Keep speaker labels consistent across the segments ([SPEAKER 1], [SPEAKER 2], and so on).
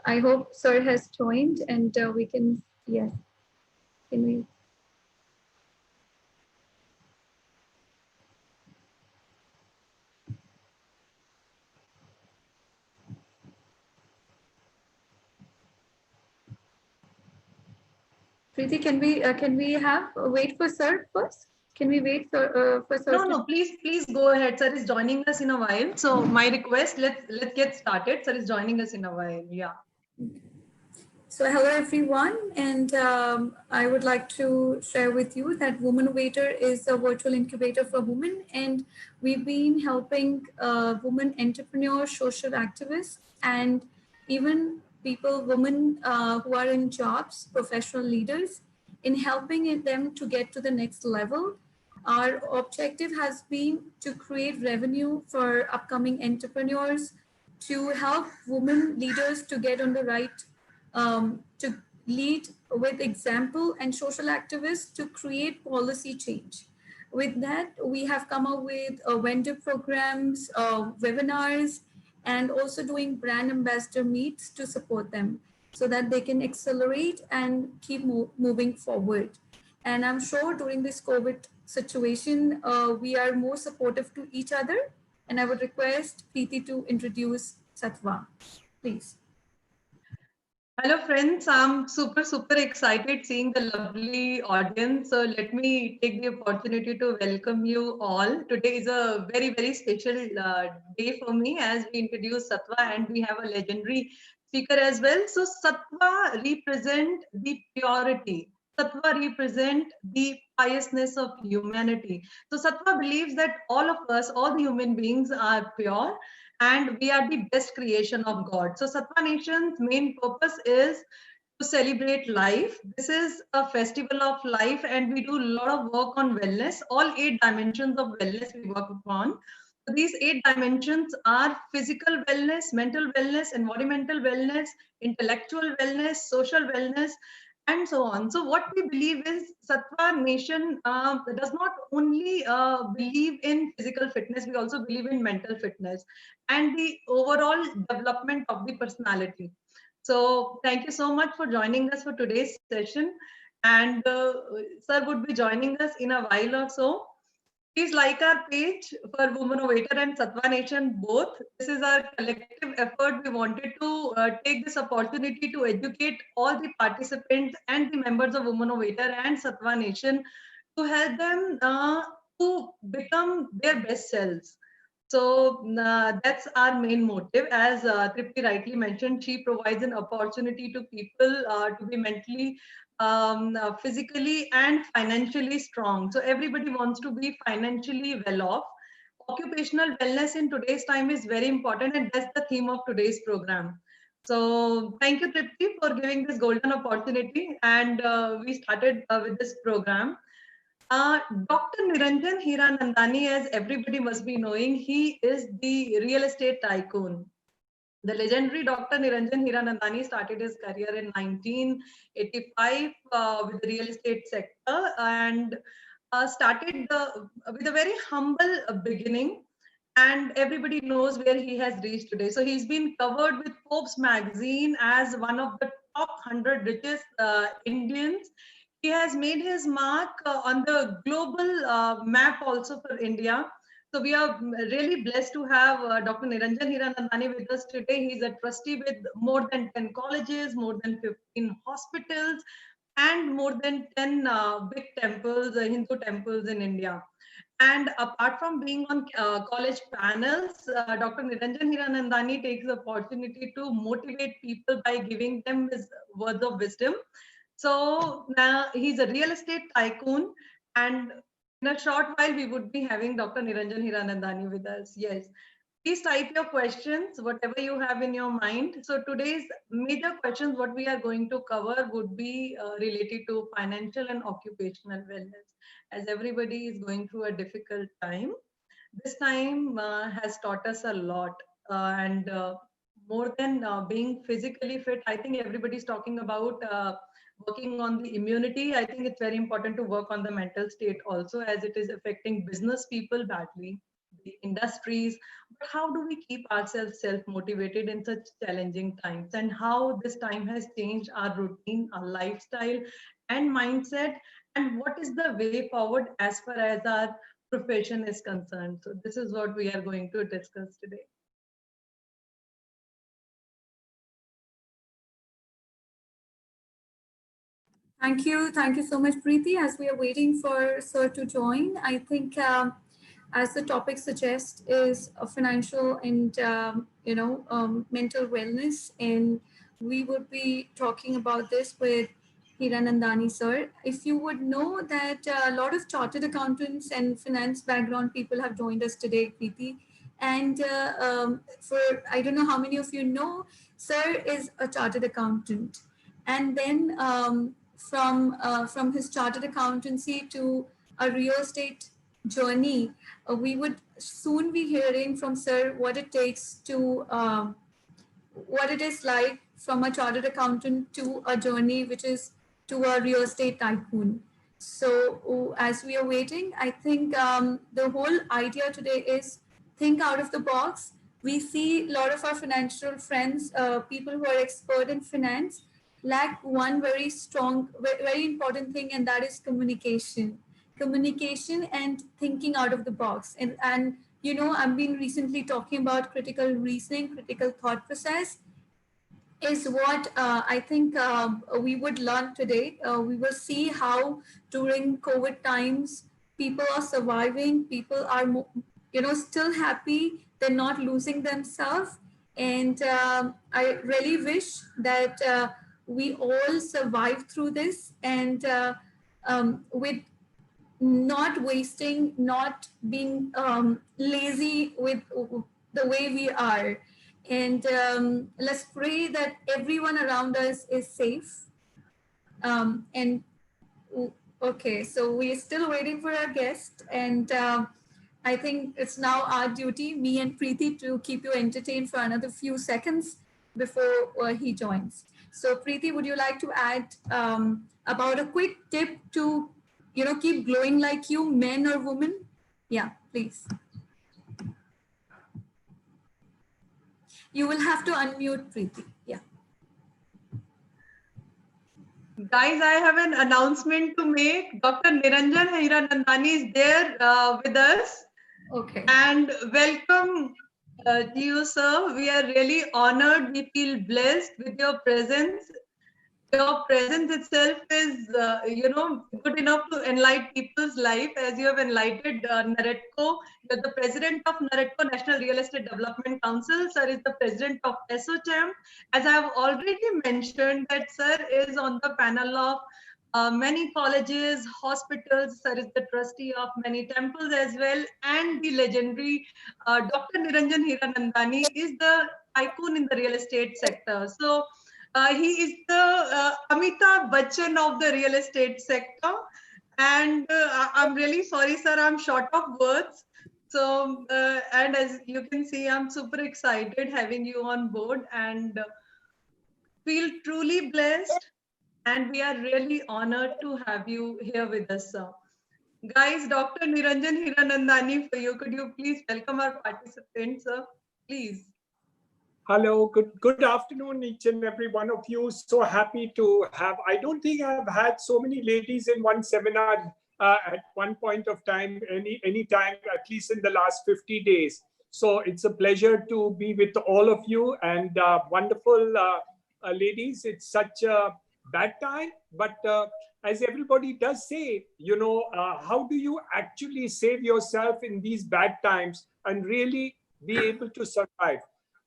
[SPEAKER 1] I hope Sir has joined and we can, yes, can we? Preeti, can we have wait for Sir first? Can we wait for Sir?
[SPEAKER 2] No, please go ahead. Sir is joining us in a while. So my request, let's get started. Sir is joining us in a while. Yeah.
[SPEAKER 1] So hello everyone, and I would like to share with you that Woman Waiter is a virtual incubator for women, and we've been helping women entrepreneurs, social activists, and even women who are in jobs, professional leaders, in helping them to get to the next level. Our objective has been to create revenue for upcoming entrepreneurs, to help women leaders to get on the right to lead with example and social activists to create policy change. With that, we have come up with vendor programs, webinars, and also doing brand ambassador meets to support them so that they can accelerate and keep moving forward. And I'm sure during this COVID situation, we are more supportive to each other. And I would request Preeti to introduce Satwa, please.
[SPEAKER 2] Hello friends, I'm super excited seeing the lovely audience. So let me take the opportunity to welcome you all. Today is a very special day for me as we introduce Sattva and we have a legendary speaker as well. So Sattva represent the purity. Sattva represent the piousness of humanity. So Sattva believes that all of us, all the human beings are pure and we are the best creation of God. So Sattva Nation's main purpose is to celebrate life. This is a festival of life and we do a lot of work on wellness. All 8 dimensions of wellness we work upon. So these 8 dimensions are physical wellness, mental wellness, environmental wellness, intellectual wellness, social wellness, and so on. So what we believe is Sattva Nation does not only believe in physical fitness, we also believe in mental fitness and the overall development of the personality. So thank you so much for joining us for today's session. And sir would be joining us in a while or so. Please like our page for Women Innovator and Sattva Nation both. This is our collective effort. We wanted to take this opportunity to educate all the participants and the members of Women Innovator and Sattva Nation to help them to become their best selves. So that's our main motive. As Tripti rightly mentioned, she provides an opportunity to people to be mentally, physically, and financially strong. So everybody wants to be financially well off. Occupational wellness in today's time is very important, and that's the theme of today's program. So thank you, Tripti, for giving this golden opportunity. And we started with this program. Dr. Niranjan Hiranandani, as everybody must be knowing, he is the real estate tycoon. The legendary Dr. Niranjan Hiranandani started his career in 1985 with the real estate sector and started with a very humble beginning. And everybody knows where he has reached today. So he's been covered with Forbes magazine as one of the top 100 richest Indians. He has made his mark on the global map also for India. So we are really blessed to have Dr. Niranjan Hiranandani with us today. He's a trustee with more than 10 colleges, more than 15 hospitals, and more than 10 big temples, Hindu temples in India. And apart from being on college panels, Dr. Niranjan Hiranandani takes the opportunity to motivate people by giving them his words of wisdom. So now he's a real estate tycoon, and in a short while we would be having Dr. Niranjan Hiranandani with us. Yes. Please type your questions, whatever you have in your mind. So today's major questions, what we are going to cover would be related to financial and occupational wellness. As everybody is going through a difficult time, this time has taught us a lot. And more than being physically fit, I think everybody's talking about working on the immunity. I think it's very important to work on the mental state also, as it is affecting business people badly. the industries. But how do we keep ourselves self-motivated in such challenging times? And how this time has changed our routine, our lifestyle, and mindset? And what is the way forward as far as our profession is concerned? So this is what we are going to discuss today.
[SPEAKER 1] Thank you so much, Preeti. As we are waiting for Sir to join, I think, as the topic suggests, is a financial and mental wellness, and we would be talking about this with Hiranandani sir. If you would know that a lot of chartered accountants and finance background people have joined us today, Preeti, and for I don't know how many of you know, sir is a chartered accountant, and then from his chartered accountancy to a real estate journey, we would soon be hearing from sir what it takes to what it is like from a chartered accountant to a journey which is to a real estate tycoon. So, as we are waiting, I think the whole idea today is think out of the box. We see a lot of our financial friends, people who are expert in finance, lack one very strong, very important thing, and that is communication. Communication and thinking out of the box. And I've been recently talking about critical reasoning, critical thought process is what I think we would learn today. We will see how during COVID times people are surviving, people are, still happy, they're not losing themselves. And I really wish that we all survive through this and with not wasting, not being lazy with the way we are. And let's pray that everyone around us is safe. And okay, so we're still waiting for our guest. And I think it's now our duty, me and Preeti, to keep you entertained for another few seconds before he joins. So, Preeti, would you like to add about a quick tip to, keep glowing like you, men or women? Yeah, please. You will have to unmute, Preeti. Yeah.
[SPEAKER 2] Guys, I have an announcement to make. Dr. Niranjan Hiranandani is there with us.
[SPEAKER 1] Okay.
[SPEAKER 2] And welcome to you, sir. We are really honored. We feel blessed with your presence. Your presence itself is, good enough to enlighten people's life, as you have enlightened Naretco. You're the president of Naretco National Real Estate Development Council. Sir is the president of SOCHAM. As I have already mentioned, that sir is on the panel of many colleges, hospitals. Sir is the trustee of many temples as well. And the legendary Dr. Niranjan Hiranandani is the tycoon in the real estate sector. So, he is the Amitabh Bachchan of the real estate sector. And I'm really sorry, sir, I'm short of words. So, and as you can see, I'm super excited having you on board and feel truly blessed. And we are really honored to have you here with us, sir. Guys, Dr. Niranjan Hiranandani for you. Could you please welcome our participants, sir? Please.
[SPEAKER 3] Hello, good afternoon, each and every one of you. So happy to have. I don't think I've had so many ladies in one seminar at one point of time, any time, at least in the last 50 days. So it's a pleasure to be with all of you and wonderful ladies. It's such a bad time, but as everybody does say, how do you actually save yourself in these bad times and really be able to survive?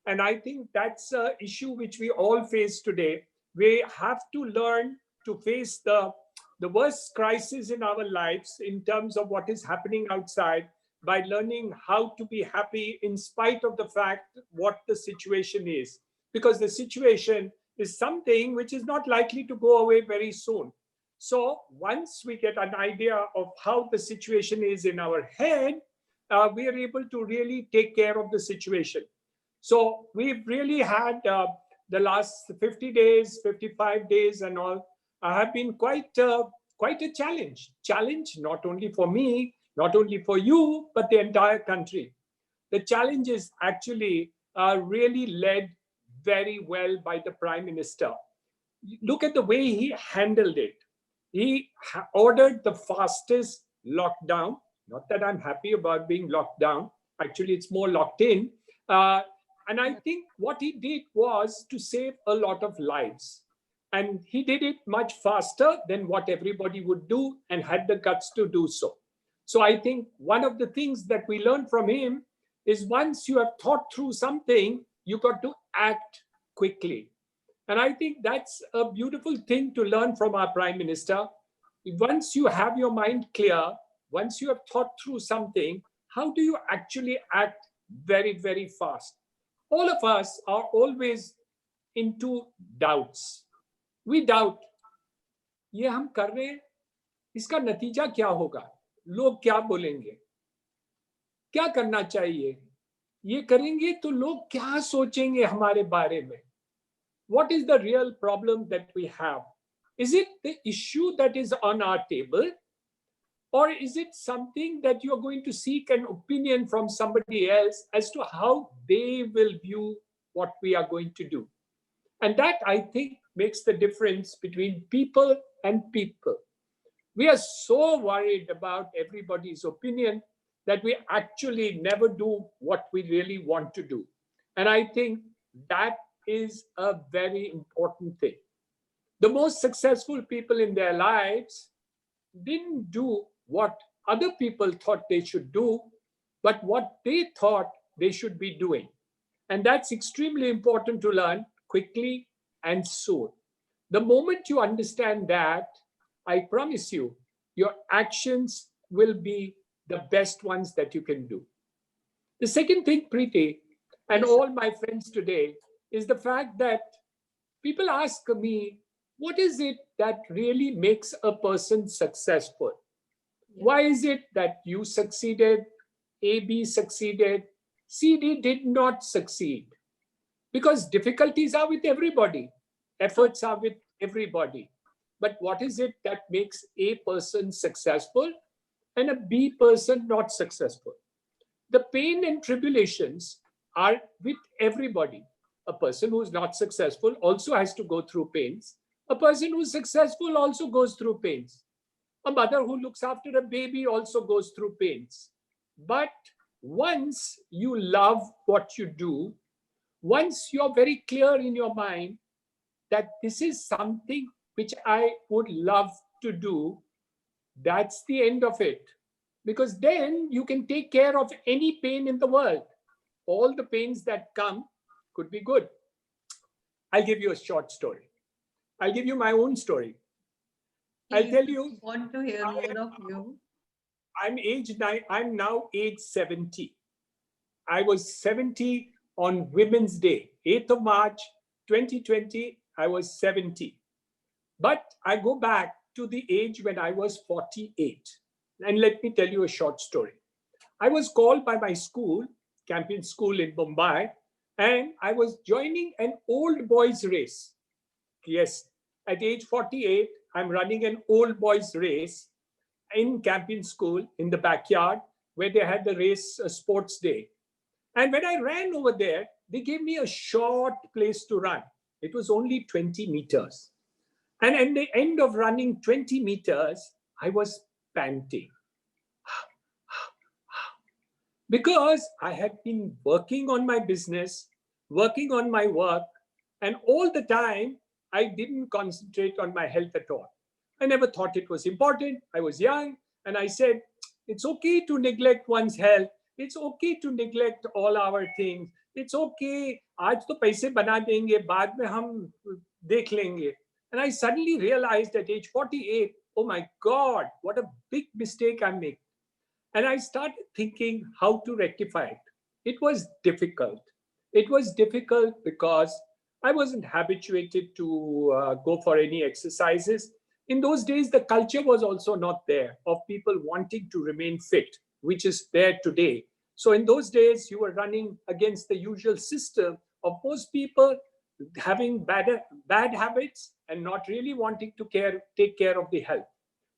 [SPEAKER 3] And I think that's an issue which we all face today. We have to learn to face the worst crisis in our lives in terms of what is happening outside by learning how to be happy in spite of the fact what the situation is. Because the situation is something which is not likely to go away very soon. So once we get an idea of how the situation is in our head, we are able to really take care of the situation. So we've really had the last 50 days, 55 days and all have been quite a challenge. Challenge not only for me, not only for you, but the entire country. the challenge is actually really led very well by the Prime Minister. Look at the way he handled it. He ordered the fastest lockdown. Not that I'm happy about being locked down. Actually, it's more locked in. And I think what he did was to save a lot of lives. And he did it much faster than what everybody would do and had the guts to do so. So I think one of the things that we learned from him is once you have thought through something, you got to act quickly. And I think that's a beautiful thing to learn from our Prime Minister. Once you have your mind clear, once you have thought through something, how do you actually act very, very fast? All of us are always into doubts. We doubt, ये हम कर रहे हैं, इसका नतीजा क्या होगा? लोग क्या बोलेंगे? क्या करना चाहिए? ये करेंगे तो लोग क्या सोचेंगे हमारे बारे में? What is the real problem that we have? Is it the issue that is on our table? Or is it something that you're going to seek an opinion from somebody else as to how they will view what we are going to do? And that, I think, makes the difference between people and people. We are so worried about everybody's opinion that we actually never do what we really want to do. And I think that is a very important thing. The most successful people in their lives didn't do what other people thought they should do, but what they thought they should be doing. And that's extremely important to learn quickly and soon. The moment you understand that, I promise you, your actions will be the best ones that you can do. The second thing, Preeti, and all my friends today, is the fact that people ask me, what is it that really makes a person successful? Why is it that you succeeded, AB succeeded, CD did not succeed? Because difficulties are with everybody, efforts are with everybody. But what is it that makes A person successful and a B person not successful? The pain and tribulations are with everybody. A person who is not successful also has to go through pains. A person who is successful also goes through pains. A mother who looks after a baby also goes through pains. But once you love what you do, once you're very clear in your mind that this is something which I would love to do, that's the end of it. Because then you can take care of any pain in the world. All the pains that come could be good. I'll give you a short story. I'll give you my own story. I'll tell you.
[SPEAKER 2] I want to hear more of you.
[SPEAKER 3] I'm now age 70. I was 70 on Women's Day, 8th of March, 2020, I was 70. But I go back to the age when I was 48. And let me tell you a short story. I was called by my school, Campion School in Mumbai, and I was joining an old boys race. Yes, at age 48, I'm running an old boys race in Campion School in the backyard where they had the race sports day. And when I ran over there, they gave me a short place to run. It was only 20 meters. And at the end of running 20 meters, I was panting. Because I had been working on my business, working on my work, and all the time, I didn't concentrate on my health at all. I never thought it was important. I was young, and I said, it's okay to neglect one's health. It's okay to neglect all our things. It's okay. आज तो पैसे बना देंगे, बाद में हम देख लेंगे. And I suddenly realized at age 48, oh my God, what a big mistake I'm making. And I started thinking how to rectify it. It was difficult. It was difficult because I wasn't habituated to go for any exercises. In those days, the culture was also not there of people wanting to remain fit, which is there today. So in those days, you were running against the usual system of most people having bad habits and not really wanting to take care of the health.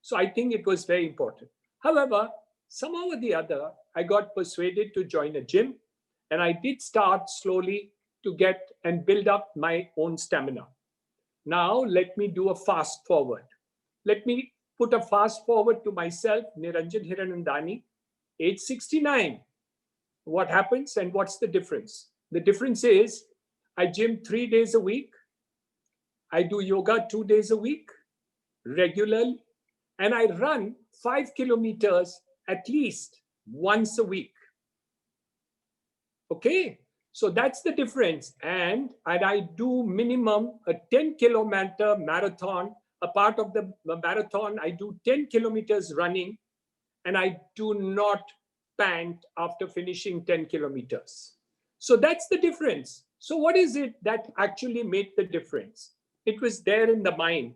[SPEAKER 3] So I think it was very important. However, somehow or the other, I got persuaded to join a gym, and I did start slowly to get and build up my own stamina. Now, let me do a fast forward. Let me put a fast forward to myself, Niranjan Hiranandani, age 69. What happens and what's the difference? The difference is I gym 3 days a week, I do yoga 2 days a week regularly, and I run 5 kilometers at least once a week. Okay, so that's the difference. And I do minimum a 10-kilometer marathon. A part of the marathon, I do 10 kilometers running, and I do not pant after finishing 10 kilometers. So that's the difference. So what is it that actually made the difference? It was there in the mind.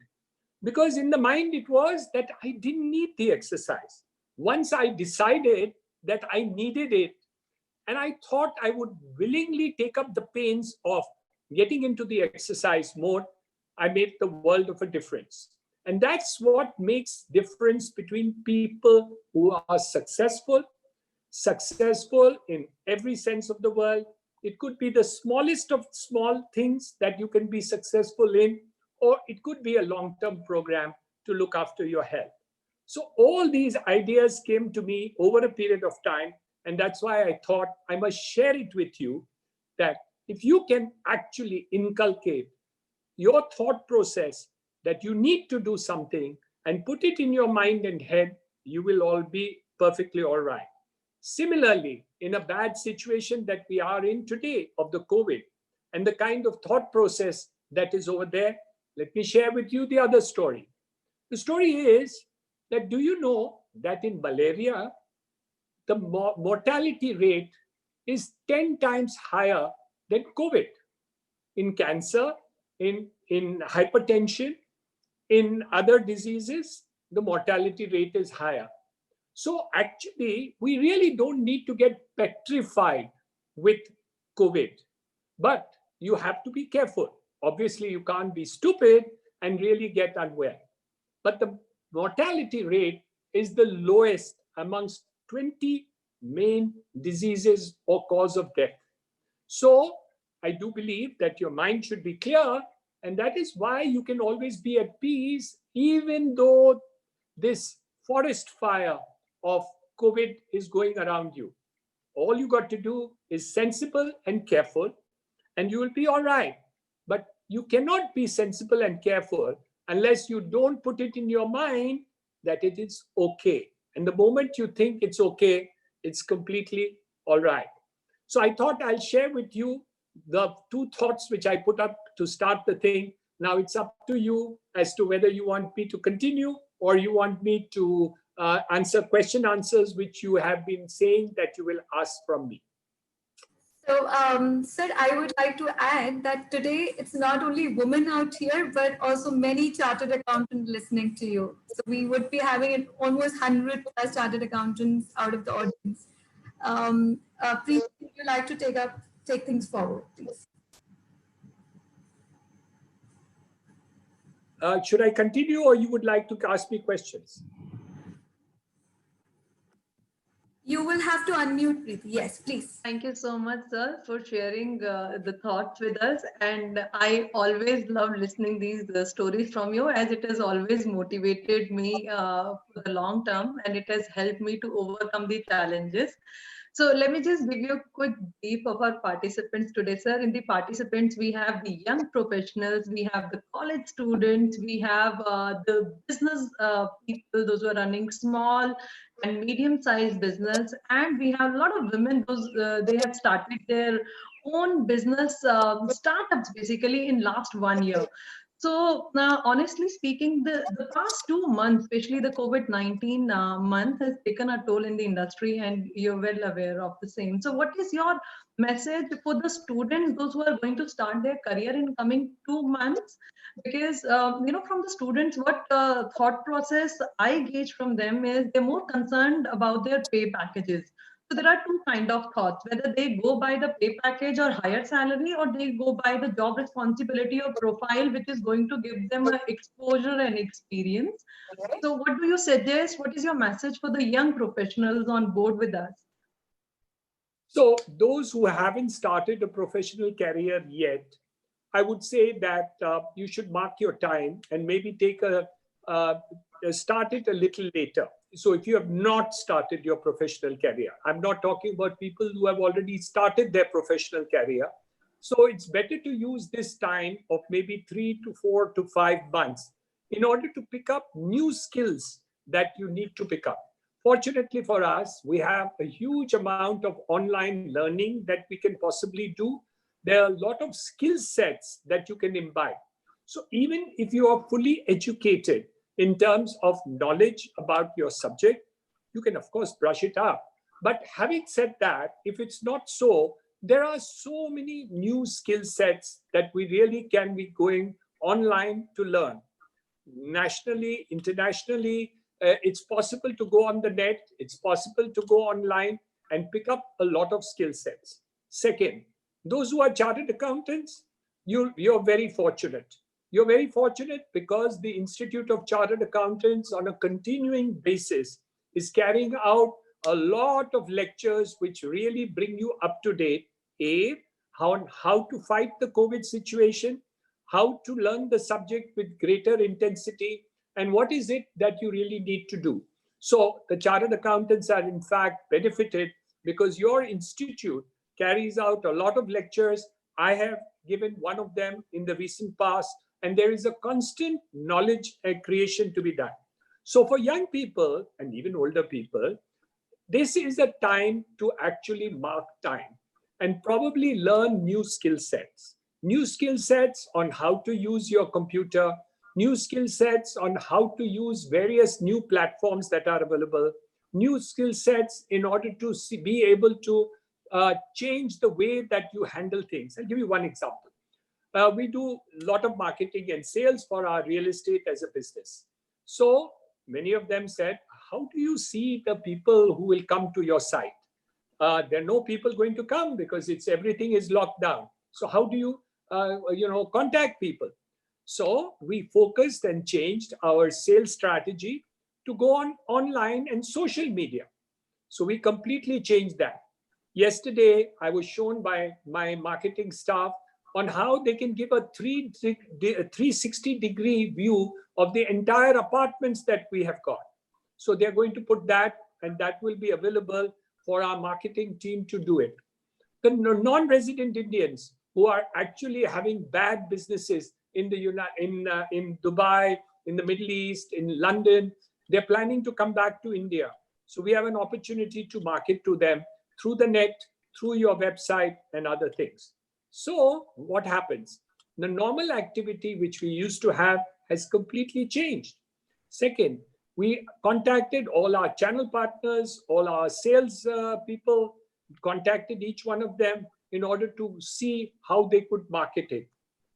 [SPEAKER 3] Because in the mind, it was that I didn't need the exercise. Once I decided that I needed it, and I thought I would willingly take up the pains of getting into the exercise mode, I made the world of a difference. And that's what makes difference between people who are successful in every sense of the word. It could be the smallest of small things that you can be successful in, or it could be a long-term program to look after your health. So all these ideas came to me over a period of time, and that's why I thought I must share it with you, that if you can actually inculcate your thought process that you need to do something and put it in your mind and head, you will all be perfectly all right. Similarly, in a bad situation that we are in today of the COVID and the kind of thought process that is over there, let me share with you the other story. The story is that, do you know that in malaria, the mortality rate is 10 times higher than COVID? In cancer, in hypertension, in other diseases, the mortality rate is higher. So actually, we really don't need to get petrified with COVID, but you have to be careful. Obviously, you can't be stupid and really get unwell. But the mortality rate is the lowest amongst 20 main diseases or cause of death. So I do believe that your mind should be clear, and that is why you can always be at peace, even though this forest fire of COVID is going around you. All you got to do is sensible and careful, and you will be all right. But you cannot be sensible and careful unless you don't put it in your mind that it is okay. And the moment you think it's okay, it's completely all right. So I thought I'll share with you the two thoughts which I put up to start the thing. Now it's up to you as to whether you want me to continue or you want me to answer question answers which you have been saying that you will ask from me.
[SPEAKER 1] So, sir, I would like to add that today it's not only women out here, but also many chartered accountants listening to you. So we would be having almost 100 plus chartered accountants out of the audience. Please, if you like to take things forward, please.
[SPEAKER 3] Should I continue or you would like to ask me questions?
[SPEAKER 1] You will have to unmute, Preeti. Yes, please.
[SPEAKER 2] Thank you so much, sir, for sharing the thoughts with us. And I always love listening these stories from you, as it has always motivated me for the long term, and it has helped me to overcome the challenges. So let me just give you a quick brief of our participants today, sir. In the participants, we have the young professionals, we have the college students, we have the business people, those who are running small and medium-sized business, and we have a lot of women, those they have started their own business startups basically in last 1 year. So now, honestly speaking, the past 2 months, especially the COVID-19 month, has taken a toll in the industry, and you're well aware of the same. So what is your message for the students, those who are going to start their career in coming 2 months? Because, from the students, what thought process I gauge from them is they're more concerned about their pay packages. So there are two kind of thoughts, whether they go by the pay package or higher salary, or they go by the job responsibility or profile, which is going to give them a exposure and experience. So what do you suggest? What is your message for the young professionals on board with us?
[SPEAKER 3] So those who haven't started a professional career yet, I would say that you should mark your time and maybe take uh, start it a little later. So if you have not started your professional career, I'm not talking about people who have already started their professional career. So it's better to use this time of maybe 3 to 4 to 5 months in order to pick up new skills that you need to pick up. Fortunately for us, we have a huge amount of online learning that we can possibly do. There are a lot of skill sets that you can imbibe. So even if you are fully educated in terms of knowledge about your subject, you can of course brush it up. But having said that, if it's not so, there are so many new skill sets that we really can be going online to learn. Nationally, internationally, it's possible to go on the net, it's possible to go online and pick up a lot of skill sets. Second, those who are chartered accountants, you're very fortunate. You're very fortunate because the Institute of Chartered Accountants on a continuing basis is carrying out a lot of lectures which really bring you up to date. A, how to fight the COVID situation, how to learn the subject with greater intensity, and what is it that you really need to do. So the chartered accountants are in fact benefited because your institute carries out a lot of lectures. I have given one of them in the recent past, and there is a constant knowledge creation to be done. So for young people and even older people, this is a time to actually mark time and probably learn new skill sets on how to use your computer, new skill sets on how to use various new platforms that are available, new skill sets in order to be able to change the way that you handle things. I'll give you one example. We do a lot of marketing and sales for our real estate as a business. So many of them said, how do you see the people who will come to your site? There are no people going to come because everything is locked down. So how do you contact people? So we focused and changed our sales strategy to go on online and social media. So we completely changed that. Yesterday, I was shown by my marketing staff on how they can give a 360-degree view of the entire apartments that we have got. So they're going to put that, and that will be available for our marketing team to do it. The non-resident Indians who are actually having bad businesses in Dubai, in the Middle East, in London, they're planning to come back to India. So we have an opportunity to market to them through the net, through your website and other things. So what happens? The normal activity which we used to have has completely changed. Second, we contacted all our channel partners, all our sales people, contacted each one of them in order to see how they could market it.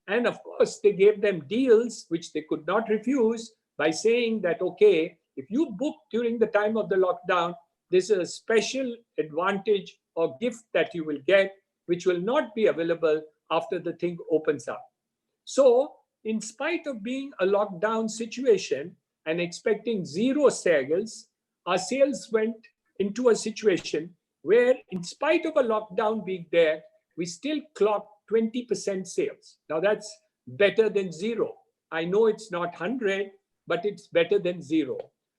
[SPEAKER 3] And of course, they gave them deals which they could not refuse by saying that, okay, if you book during the time of the lockdown, this is a special advantage or gift that you will get, which will not be available after the thing opens up. So in spite of being a lockdown situation and expecting zero sales, our sales went into a situation where in spite of a lockdown being there, we still clocked 20% sales. Now that's better than zero. I know it's not 100, but it's better than zero.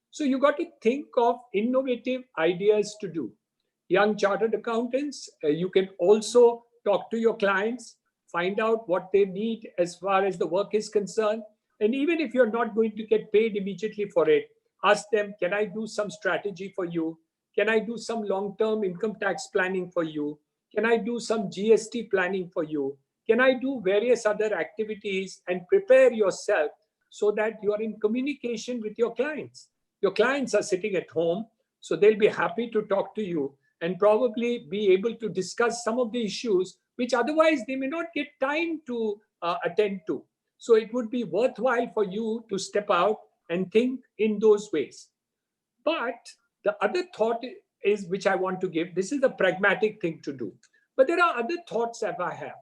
[SPEAKER 3] So you got to think of innovative ideas to do. Young chartered accountants, you can also talk to your clients, find out what they need as far as the work is concerned. And even if you're not going to get paid immediately for it, ask them, can I do some strategy for you? Can I do some long-term income tax planning for you? Can I do some GST planning for you? Can I do various other activities and prepare yourself so that you are in communication with your clients? Your clients are sitting at home, so they'll be happy to talk to you and probably be able to discuss some of the issues which otherwise they may not get time to attend to. So it would be worthwhile for you to step out and think in those ways. But the other thought is, which I want to give, this is the pragmatic thing to do. But there are other thoughts that I have.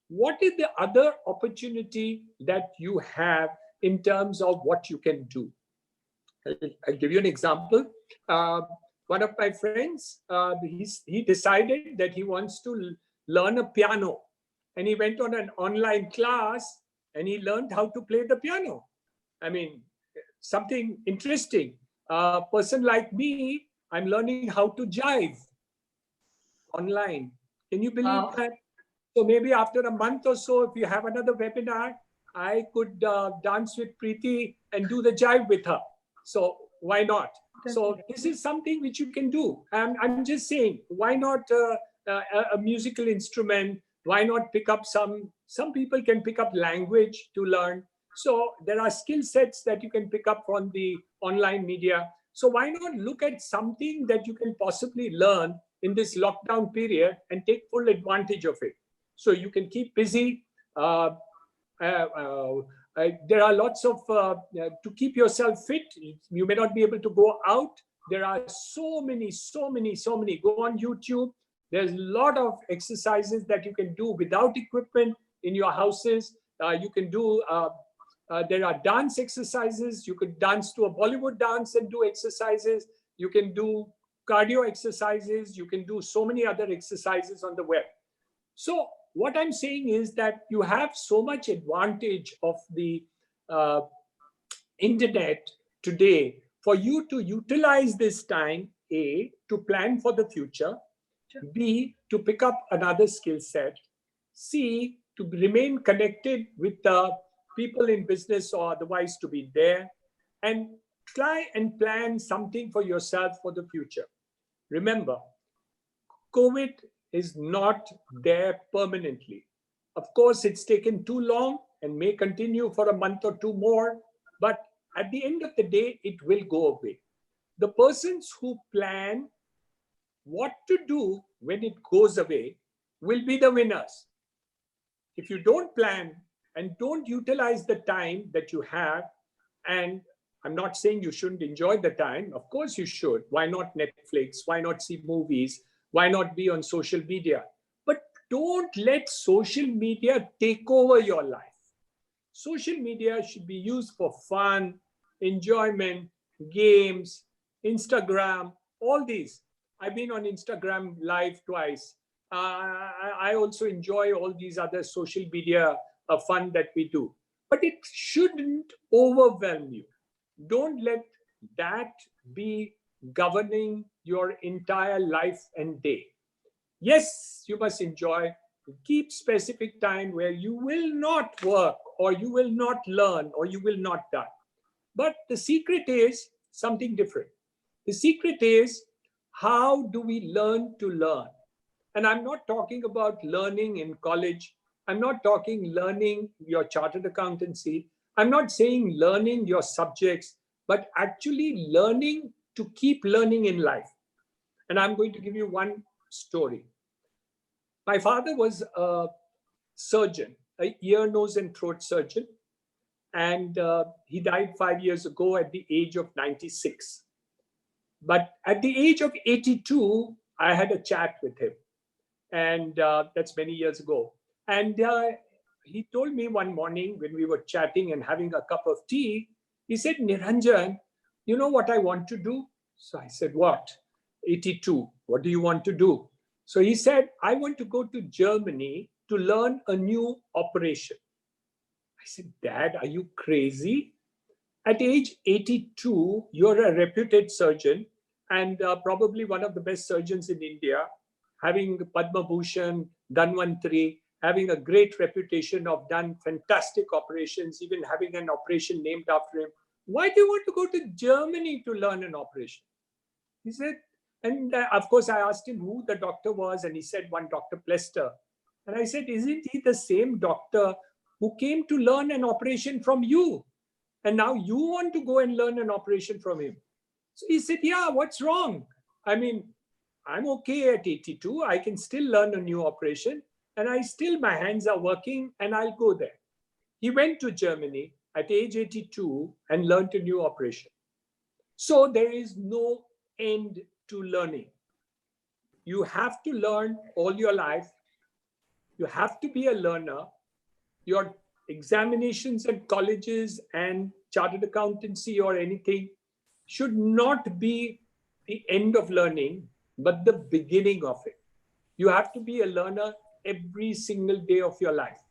[SPEAKER 3] What is the other opportunity that you have in terms of what you can do? I'll give you an example. one of my friends, he decided that he wants to learn a piano. And he went on an online class and he learned how to play the piano. I mean, something interesting. A person like me, I'm learning how to jive online. Can you believe
[SPEAKER 2] Wow.
[SPEAKER 3] that? So maybe after a month or so, if you have another webinar, I could dance with Preeti and do the jive with her. So why not? So this is something which you can do. I'm just saying, why not a musical instrument? Why not pick up some people can pick up language to learn. So there are skill sets that you can pick up from the online media. So why not look at something that you can possibly learn in this lockdown period and take full advantage of it? So you can keep busy. Uh, there are lots of, to keep yourself fit, you may not be able to go out. There are so many. Go on YouTube. There's a lot of exercises that you can do without equipment in your houses. You can do, there are dance exercises. You could dance to a Bollywood dance and do exercises. You can do cardio exercises. You can do so many other exercises on the web. So what I'm saying is that you have so much advantage of the uh, internet today for you to utilize this time, A, to plan for the future, B, to pick up another skill set, C, to remain connected with the people in business or otherwise to be there, and try and plan something for yourself for the future. Remember, COVID is not there permanently. Of course, it's taken too long and may continue for a month or two more, but at the end of the day, it will go away. The persons who plan what to do when it goes away will be the winners. If you don't plan and don't utilize the time that you have, and I'm not saying you shouldn't enjoy the time, of course you should. Why not Netflix? Why not see movies? Why not be on social media? But don't let social media take over your life. Social media should be used for fun, enjoyment, games, Instagram, all these. I've been on Instagram live twice. I also enjoy all these other social media fun that we do. But it shouldn't overwhelm you. Don't let that be governing your entire life and day. Yes, you must enjoy. Keep specific time where you will not work or you will not learn or you will not die. But the secret is something different. The secret is, how do we learn to learn? And I'm not talking about learning in college. I'm not talking learning your chartered accountancy. I'm not saying learning your subjects, but actually learning to keep learning in life. And I'm going to give you one story. My father was a surgeon, a ear, nose, and throat surgeon. And he died 5 years ago at the age of 96. But at the age of 82, I had a chat with him. And that's many years ago. And he told me one morning when we were chatting and having a cup of tea, he said, Niranjan, you know what I want to do? So I said, what? 82. What do you want to do? So he said, I want to go to Germany to learn a new operation. I said, Dad, are you crazy? At age 82, you're a reputed surgeon and probably one of the best surgeons in India, having Padma Bhushan, Dhanvantri, having a great reputation of done fantastic operations, even having an operation named after him. Why do you want to go to Germany to learn an operation? He said, and of course, I asked him who the doctor was, and he said, one Dr. Plester. And I said, isn't he the same doctor who came to learn an operation from you? And now you want to go and learn an operation from him. So he said, yeah, what's wrong? I mean, I'm okay at 82. I can still learn a new operation. And my hands are working and I'll go there. He went to Germany at age 82 and learned a new operation. So there is no end to learning. You have to learn all your life. You have to be a learner. Your examinations at colleges and chartered accountancy or anything should not be the end of learning, but the beginning of it. You have to be a learner every single day of your life.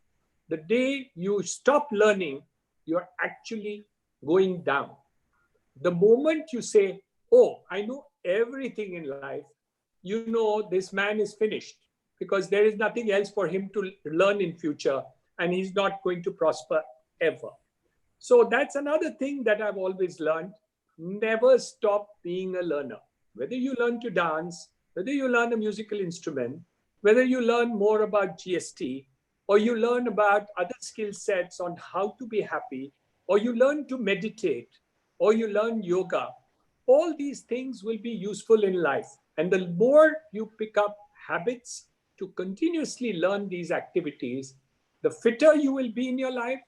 [SPEAKER 3] The day you stop learning, you're actually going down. The moment you say, oh, I know everything in life, you know this man is finished, because there is nothing else for him to learn in future, and he's not going to prosper ever. So that's another thing that I've always learned. Never stop being a learner. Whether you learn to dance, whether you learn a musical instrument, whether you learn more about GST, or you learn about other skill sets on how to be happy, or you learn to meditate, or you learn yoga, all these things will be useful in life. And the more you pick up habits to continuously learn these activities, the fitter you will be in your life,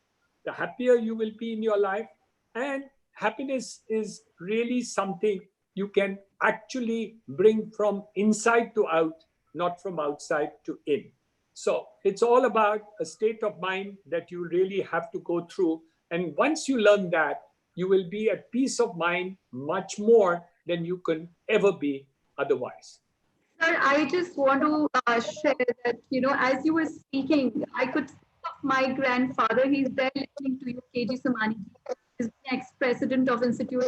[SPEAKER 3] the happier you will be in your life. And happiness is really something you can actually bring from inside to out, not from outside to in. So it's all about a state of mind that you really have to go through. And once you learn that, you will be at peace of mind much more than you can ever be otherwise.
[SPEAKER 1] Sir, I just want to share that, as you were speaking, I could think of my grandfather. He's there listening to you, KG Samani. He's the ex-president of Institute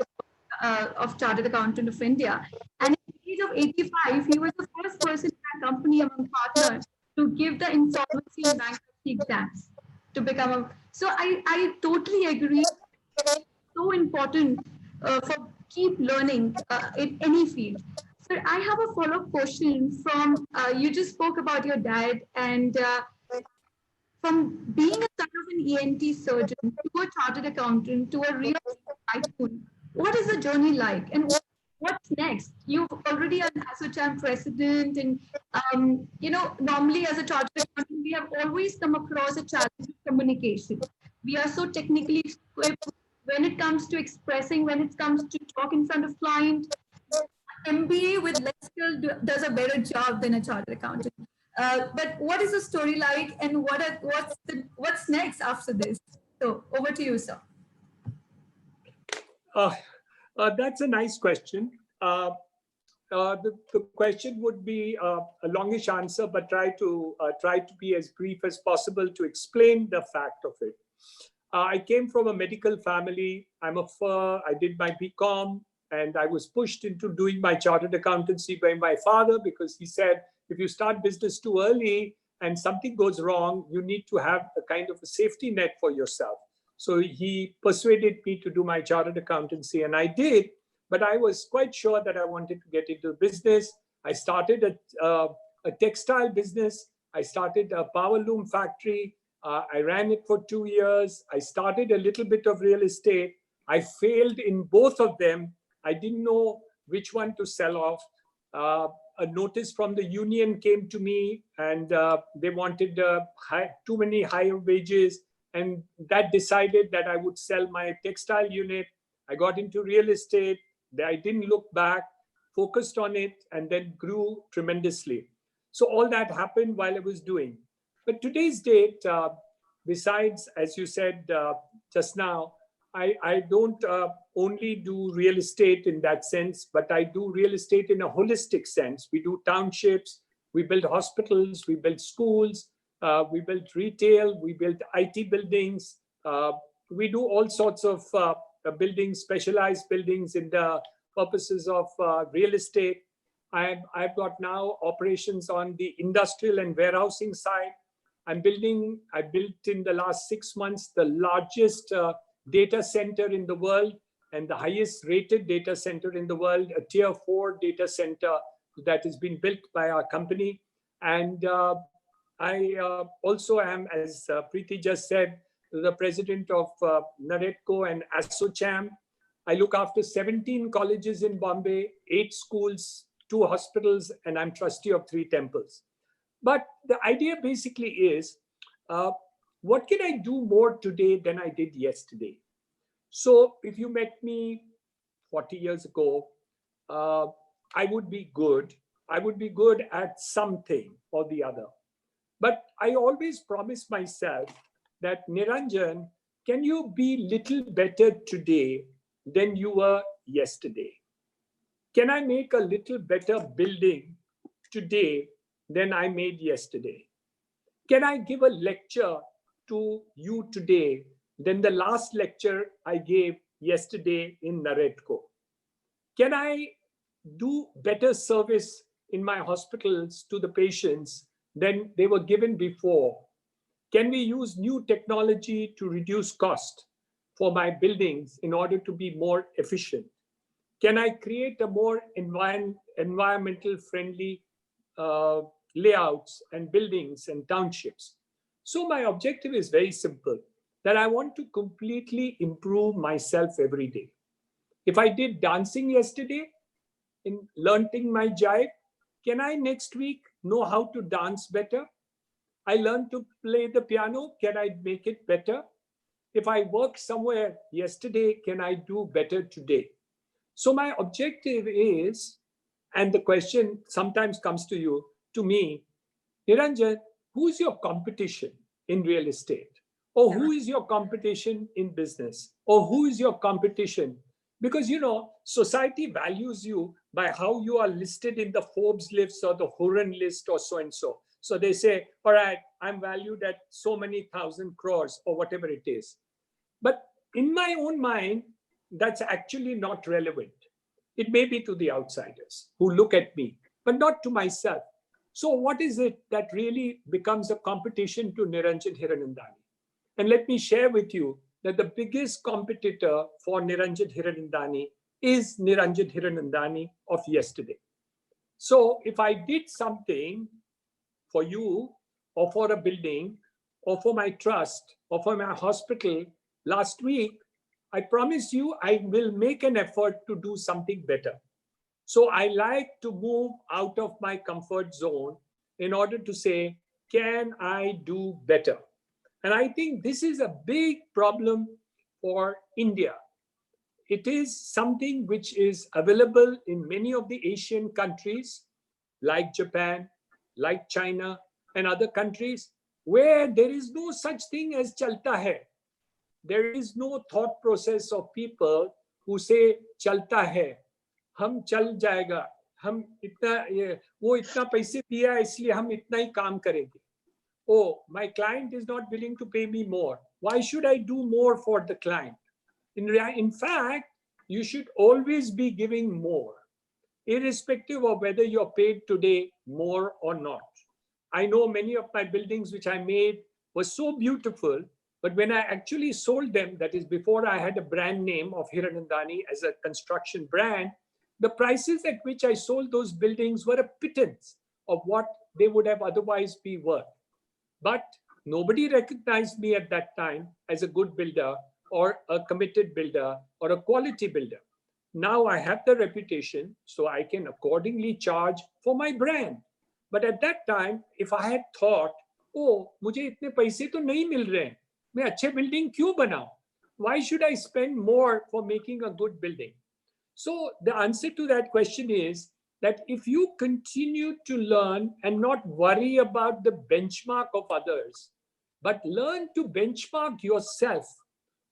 [SPEAKER 1] of Chartered Accountant of India. And at the age of 85, he was the first person in our company among partners to give the insolvency and bankruptcy exams to become a. So I totally agree. So important for keep learning in any field. So I have a follow-up question from you just spoke about your dad and from being a son of an ENT surgeon to a chartered accountant to a real estate tycoon. What is the journey like, and what's next? You've already an ASSOCHAM president, and normally as a chartered accountant, we have always come across a challenge of communication. We are so technically equipped when it comes to expressing, when it comes to talk in front of client. MBA with less skill does a better job than a chartered accountant. But what is the story like, and what's next after this? So over to you, sir.
[SPEAKER 3] Uh, that's a nice question. The question would be a longish answer, but try to be as brief as possible to explain the fact of it. I came from a medical family. I did my BCom, and I was pushed into doing my chartered accountancy by my father, because he said, if you start business too early and something goes wrong, you need to have a kind of a safety net for yourself. So he persuaded me to do my chartered accountancy, and I did. But I was quite sure that I wanted to get into business. I started a textile business. I started a power loom factory. I ran it for 2 years. I started a little bit of real estate. I failed in both of them. I didn't know which one to sell off. A notice from the union came to me, and they wanted too many higher wages. And that decided that I would sell my textile unit. I got into real estate. I didn't look back, focused on it, and then grew tremendously. So all that happened while I was doing. But today's date, besides, as you said just now, I don't only do real estate in that sense, but I do real estate in a holistic sense. We do townships, we build hospitals, we build schools, we build retail, we build IT buildings. We do all sorts of buildings, specialized buildings in the purposes of real estate. I've got now operations on the industrial and warehousing side. I built in the last 6 months the largest data center in the world and the highest rated data center in the world, a tier 4 data center that has been built by our company. And I also am, as Preeti just said, the president of NAREDCO and ASSOCHAM. I look after 17 colleges in Bombay, 8 schools, 2 hospitals, and I'm trustee of 3 temples. But the idea basically is, what can I do more today than I did yesterday? So if you met me 40 years ago, I would be good. I would be good at something or the other. But I always promise myself that, Niranjan, can you be little better today than you were yesterday? Can I make a little better building today than I made yesterday? Can I give a lecture to you today than the last lecture I gave yesterday in Naredko? Can I do better service in my hospitals to the patients than they were given before? Can we use new technology to reduce cost for my buildings in order to be more efficient? Can I create a more environmental friendly uh, layouts and buildings and townships? So my objective is very simple, that I want to completely improve myself every day. If I did dancing yesterday, in learning my jive, can I next week know how to dance better? I learned to play the piano, can I make it better? If I worked somewhere yesterday, can I do better today? So my objective is, and the question sometimes comes to me, Niranjan, who's your competition in real estate? Or who is your competition in business? Or who is your competition? Because, society values you by how you are listed in the Forbes list or the Hurun list or so and so. So they say, all right, I'm valued at so many thousand crores or whatever it is. But in my own mind, that's actually not relevant. It may be to the outsiders who look at me, but not to myself. So what is it that really becomes a competition to Niranjan Hiranandani? And let me share with you that the biggest competitor for Niranjan Hiranandani is Niranjan Hiranandani of yesterday. So if I did something for you or for a building or for my trust or for my hospital last week, I promise you I will make an effort to do something better. So I like to move out of my comfort zone in order to say, can I do better? And I think this is a big problem for India. It is something which is available in many of the Asian countries, like Japan, like China, and other countries, where there is no such thing as chalta hai. There is no thought process of people who say chalta hai, हम चल जाएगा, हम इतना वो इतना पैसे दिया इसलिए हम इतना ही काम करेंगे. Oh, my client is not willing to pay me more. Why should I do more for the client? In fact, you should always be giving more, irrespective of whether you're paid today more or not. I know many of my buildings which I made were so beautiful, but when I actually sold them, that is before I had a brand name of Hiranandani as a construction brand, the prices at which I sold those buildings were a pittance of what they would have otherwise be worth. But nobody recognized me at that time as a good builder or a committed builder or a quality builder. Now I have the reputation, so I can accordingly charge for my brand. But at that time, if I had thought, oh, मुझे इतने पैसे तो नहीं मिल रहे हैं, मैं अच्छे building क्यों बनाऊं? Why should I spend more for making a good building? So the answer to that question is that if you continue to learn and not worry about the benchmark of others, but learn to benchmark yourself,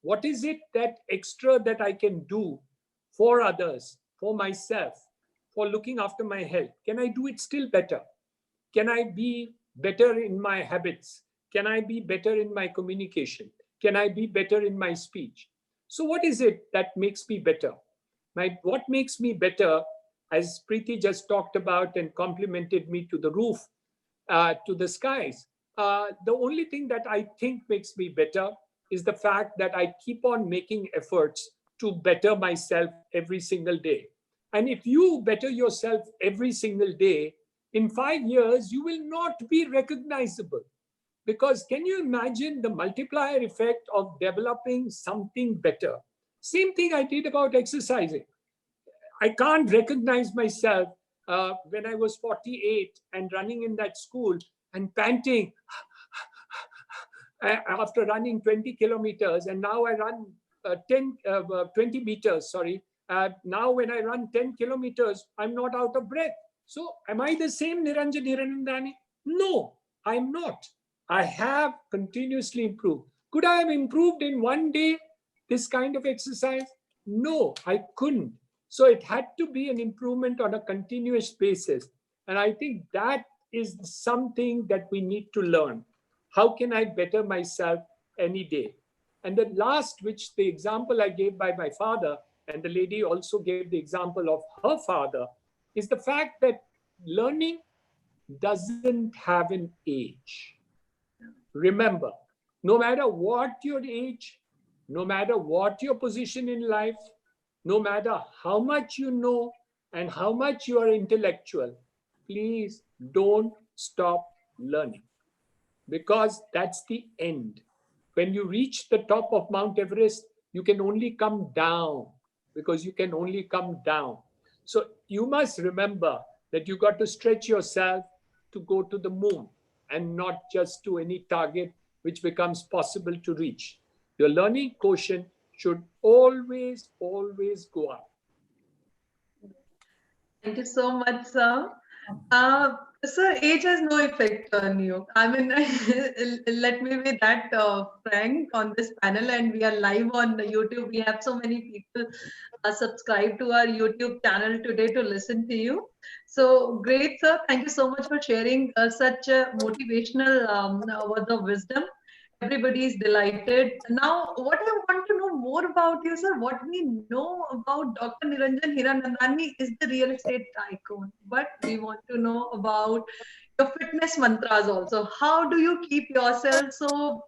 [SPEAKER 3] what is it that extra that I can do for others, for myself, for looking after my health? Can I do it still better? Can I be better in my habits? Can I be better in my communication? Can I be better in my speech? So what is it that makes me better? What makes me better, as Preeti just talked about and complimented me to the roof, to the skies, the only thing that I think makes me better is the fact that I keep on making efforts to better myself every single day. And if you better yourself every single day, in 5 years, you will not be recognizable. Because can you imagine the multiplier effect of developing something better? Same thing I did about exercising. I can't recognize myself when I was 48 and running in that school and panting after running 20 kilometers. And now I run 20 meters, sorry. Now when I run 10 kilometers, I'm not out of breath. So am I the same Niranjan Hiranandani? No, I'm not. I have continuously improved. Could I have improved in one day this kind of exercise? No, I couldn't. So it had to be an improvement on a continuous basis. And I think that is something that we need to learn. How can I better myself any day? And the last, which the example I gave by my father, and the lady also gave the example of her father, is the fact that learning doesn't have an age. Remember, no matter what your age, no matter what your position in life, no matter how much you know and how much you are intellectual, please don't stop learning, because that's the end. When you reach the top of Mount Everest, you can only come down, because you can only come down. So you must remember that you got to stretch yourself to go to the moon, and not just to any target which becomes possible to reach. Your learning quotient should always, always go up.
[SPEAKER 2] Thank you so much, sir. Sir, age has no effect on you. I mean, let me be that frank on this panel, and we are live on YouTube. We have so many people subscribe to our YouTube channel today to listen to you. So great, sir. Thank you so much for sharing such a motivational words of wisdom. Everybody is delighted. Now, what I want to know more about you, sir, what we know about Dr. Niranjan Hiranandani is the real estate tycoon. But we want to know about your fitness mantras also. How do you keep yourself so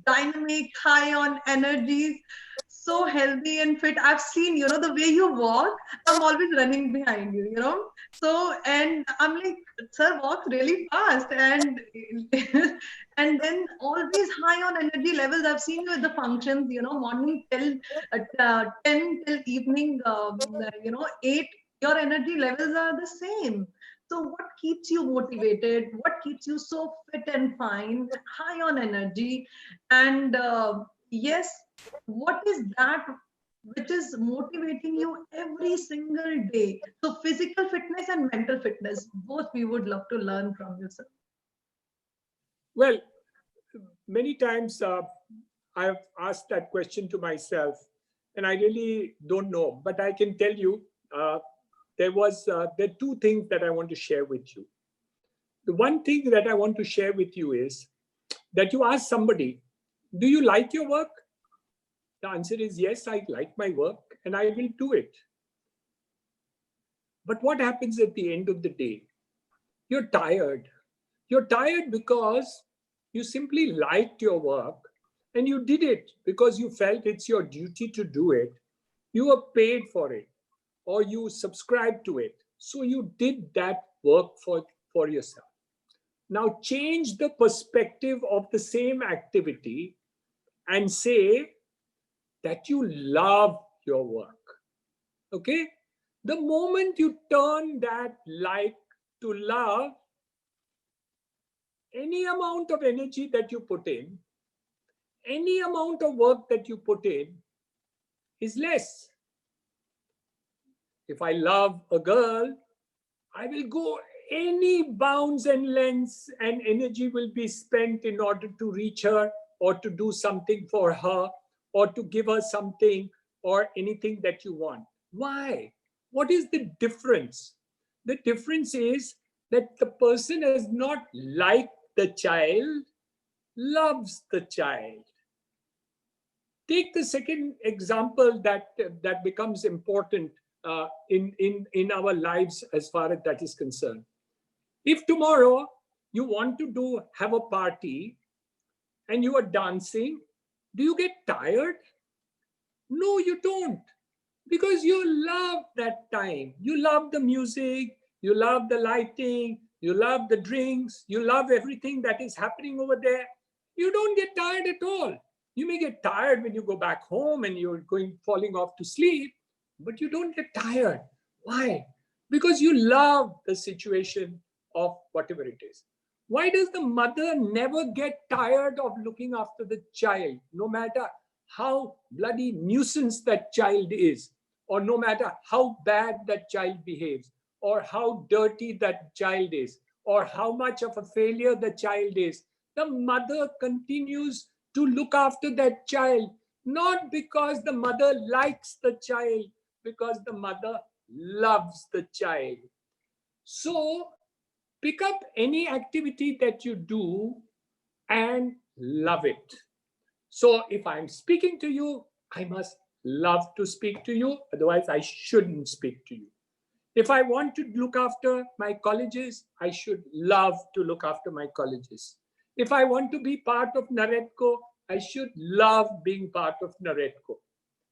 [SPEAKER 2] dynamic, high on energy, so healthy and fit? I've seen, the way you walk, I'm always running behind you. So, and I'm like, sir walks really fast, and and then always high on energy levels. I've seen you at the functions, morning till 10 till evening, 8, your energy levels are the same. So what keeps you motivated? What keeps you so fit and fine, high on energy? And yes, what is that which is motivating you every single day? So physical fitness and mental fitness, both we would love to learn from you, sir.
[SPEAKER 3] Well, many times I've asked that question to myself, and I really don't know. But I can tell you, there are two things that I want to share with you. The one thing that I want to share with you is that you ask somebody, "Do you like your work?" The answer is yes, I like my work, and I will do it. But what happens at the end of the day? You're tired. You're tired because you simply liked your work, and you did it because you felt it's your duty to do it. You were paid for it, or you subscribed to it. So you did that work for yourself. Now change the perspective of the same activity and say that you love your work. Okay? The moment you turn that like to love, any amount of energy that you put in, any amount of work that you put in is less. If I love a girl, I will go any bounds and lengths, and energy will be spent in order to reach her, or to do something for her, or to give her something, or anything that you want. Why? What is the difference? The difference is that the person has not liked the child, loves the child. Take the second example that becomes important in our lives as far as that is concerned. If tomorrow you want to have a party and you are dancing, do you get tired? No, you don't, because you love that time. You love the music, you love the lighting, you love the drinks, you love everything that is happening over there. You don't get tired at all. You may get tired when you go back home and you're falling off to sleep, but you don't get tired. Why? Because you love the situation of whatever it is. Why does the mother never get tired of looking after the child, no matter how bloody nuisance that child is, or no matter how bad that child behaves, or how dirty that child is, or how much of a failure the child is? The mother continues to look after that child, not because the mother likes the child, because the mother loves the child. So pick up any activity that you do and love it. So if I'm speaking to you, I must love to speak to you. Otherwise, I shouldn't speak to you. If I want to look after my colleges, I should love to look after my colleges. If I want to be part of Naredco, I should love being part of Naredco.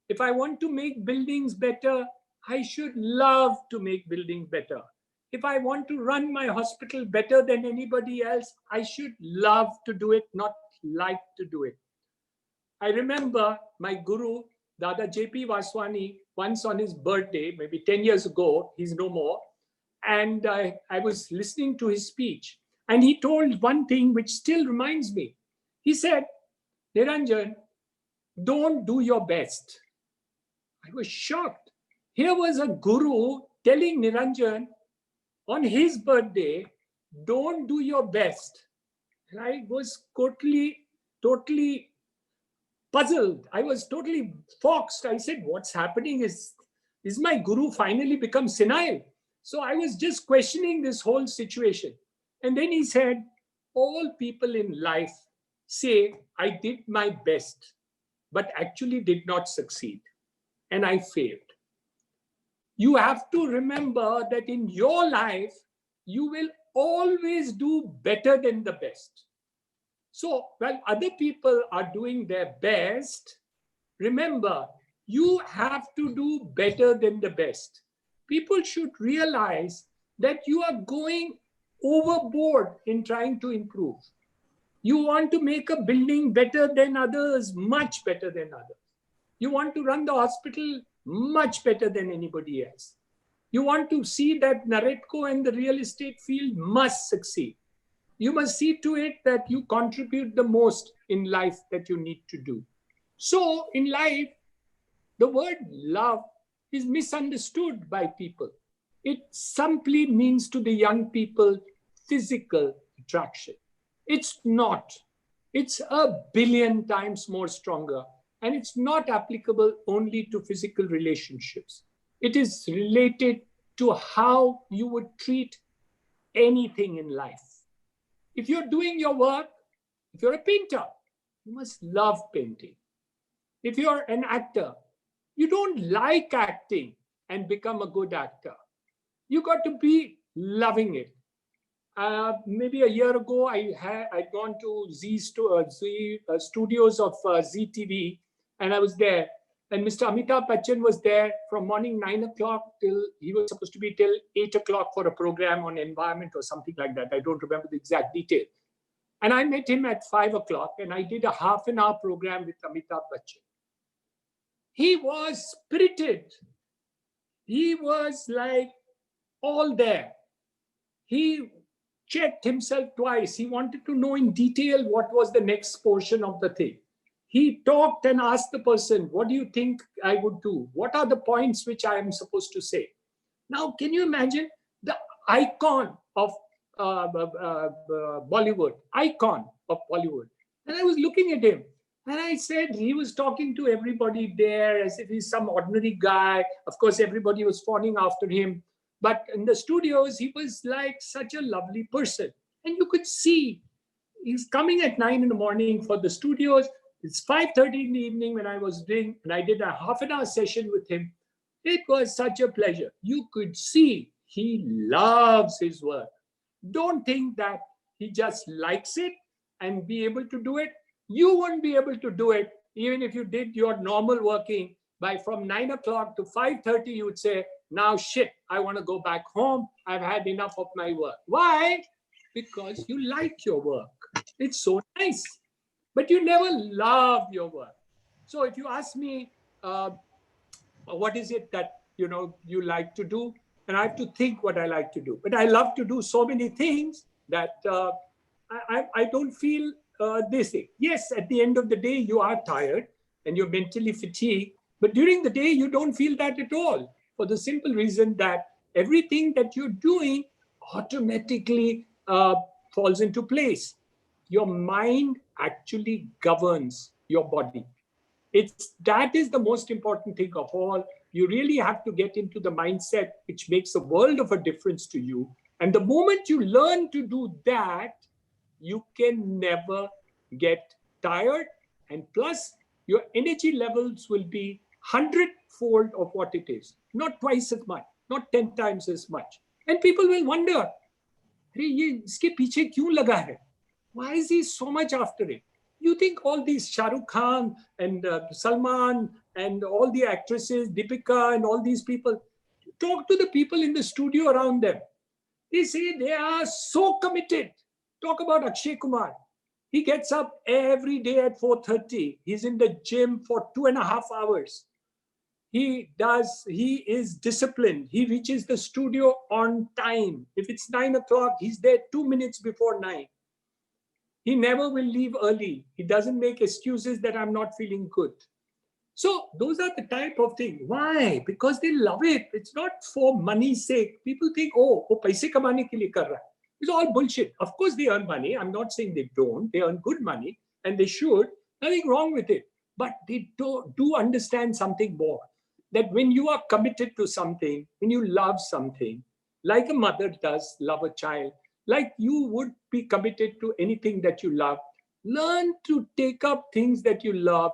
[SPEAKER 3] If I want to make buildings better, I should love to make buildings better. If I want to run my hospital better than anybody else, I should love to do it, not like to do it. I remember my guru, Dada J.P. Vaswani, once on his birthday, maybe 10 years ago, he's no more, and I was listening to his speech, and he told one thing which still reminds me. He said, Niranjan, don't do your best. I was shocked. Here was a guru telling Niranjan on his birthday, don't do your best. And I was totally puzzled. I was totally foxed. I said, what's happening? Is my guru finally become senile? So I was just questioning this whole situation. And then he said, all people in life say, I did my best, but actually did not succeed. And I failed. You have to remember that in your life, you will always do better than the best. So while other people are doing their best, remember, you have to do better than the best. People should realize that you are going overboard in trying to improve. You want to make a building better than others, much better than others. You want to run the hospital much better than anybody else. You want to see that Naredco and the real estate field must succeed. You must see to it that you contribute the most in life that you need to do. So in life, the word love is misunderstood by people. It simply means to the young people physical attraction. It's not. It's a billion times more stronger. And it's not applicable only to physical relationships. It is related to how you would treat anything in life. If you're doing your work, if you're a painter, you must love painting. If you're an actor, you don't like acting and become a good actor. You got to be loving it. Maybe a year ago, I'd gone to Z studios of ZTV, and I was there. And Mr. Amitabh Bachchan was there from morning 9 o'clock till he was supposed to be till 8 o'clock for a program on environment or something like that. I don't remember the exact detail. And I met him at 5 o'clock and I did a half an hour program with Amitabh Bachchan. He was spirited. He was like all there. He checked himself twice. He wanted to know in detail what was the next portion of the thing. He talked and asked the person, what do you think I would do? What are the points which I am supposed to say? Now, can you imagine the icon of Bollywood, icon of Bollywood? And I was looking at him and I said, he was talking to everybody there as if he's some ordinary guy. Of course, everybody was fawning after him. But in the studios, he was like such a lovely person. And you could see he's coming at 9 in the morning for the studios. It's 5:30 in the evening when I was doing, and I did a half an hour session with him. It was such a pleasure. You could see he loves his work. Don't think that he just likes it and be able to do it. You won't be able to do it even if you did your normal working. By from 9 o'clock to 5:30, you would say, now shit, I want to go back home. I've had enough of my work. Why? Because you like your work. It's so nice. But you never love your work. So if you ask me, what is it that you like to do? And I have to think what I like to do. But I love to do so many things that I don't feel this thing. Yes, at the end of the day, you are tired and you're mentally fatigued. But during the day, you don't feel that at all. For the simple reason that everything that you're doing automatically falls into place. Your mind actually governs your body. That is the most important thing of all. You really have to get into the mindset which makes a world of a difference to you. And the moment you learn to do that, you can never get tired. And plus, your energy levels will be 100-fold of what it is, not twice as much, not 10 times as much. And people will wonder, "Arey, ye iske piche kyun laga hai? Why is he so much after it?" You think all these Shah Rukh Khan and Salman and all the actresses, Deepika and all these people, talk to the people in the studio around them. They say they are so committed. Talk about Akshay Kumar. He gets up every day at 4:30. He's in the gym for 2.5 hours. He is disciplined. He reaches the studio on time. If it's 9 o'clock, he's there 2 minutes before 9. He never will leave early. He doesn't make excuses that I'm not feeling good. So those are the type of thing. Why? Because they love it. It's not for money's sake. People think, oh, wo paise kamane ke liye kar raha hai. It's all bullshit. Of course they earn money. I'm not saying they don't. They earn good money and they should. Nothing wrong with it. But they do understand something more. That when you are committed to something, when you love something, like a mother does love a child, like you would be committed to anything that you love, learn to take up things that you love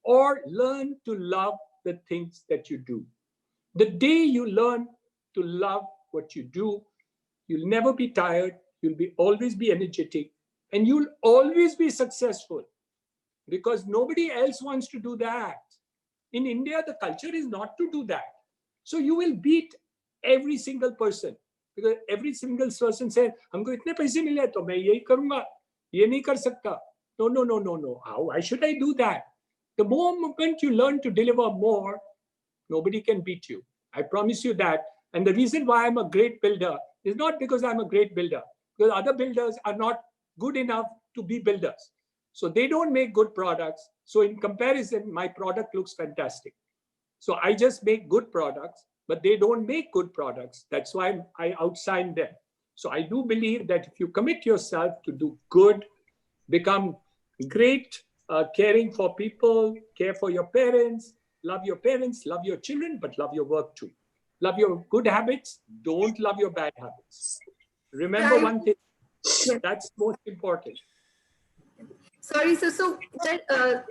[SPEAKER 3] or learn to love the things that you do. The day you learn to love what you do, you'll never be tired, you'll always be energetic, and you'll always be successful because nobody else wants to do that. In India, the culture is not to do that. So you will beat every single person because every single person says, "हमको इतने पैसे मिले तो मैं यही करूँगा, ये नहीं कर सकता." No, no, no, no, no. How? Why should I do that? The moment you learn to deliver more, nobody can beat you. I promise you that. And the reason why I'm a great builder is not because I'm a great builder, because other builders are not good enough to be builders. So they don't make good products. So in comparison, my product looks fantastic. So I just make good products, but they don't make good products. That's why I outshine them. So I do believe that if you commit yourself to do good, become great, caring for people, care for your parents, love your children, but love your work too. Love your good habits, don't love your bad habits. Remember one thing, that's most important.
[SPEAKER 1] Sorry, so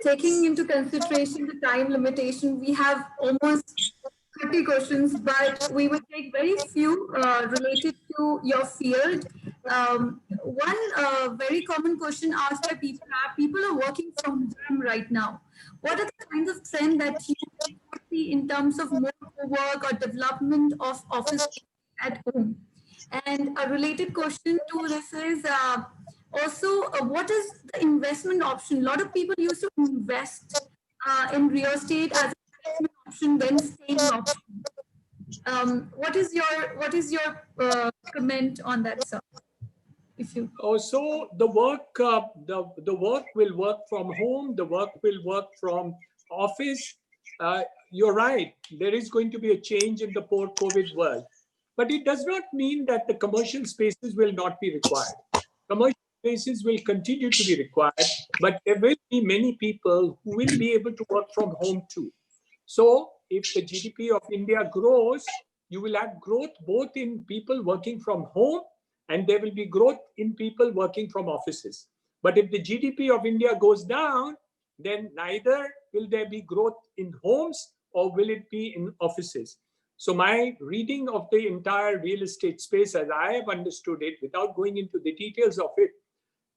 [SPEAKER 1] taking into consideration the time limitation, we have almost 30 questions, but we will take very few related to your field. One very common question asked by people are working from home right now. What are the kinds of trends that you see in terms of more work or development of office at home? And a related question to this is also what is the investment option? A lot of people used to invest in real estate as an investment option, then staying option. What is your comment on that, sir? If you
[SPEAKER 3] so the work the work will work from home, the work will work from office. You're right, there is going to be a change in the post-COVID world, but it does not mean that the commercial spaces will not be required. Commercial spaces will continue to be required, but there will be many people who will be able to work from home too. So if the GDP of India grows, you will have growth both in people working from home and there will be growth in people working from offices. But if the GDP of India goes down, then neither will there be growth in homes or will it be in offices. So my reading of the entire real estate space as I have understood it, without going into the details of it,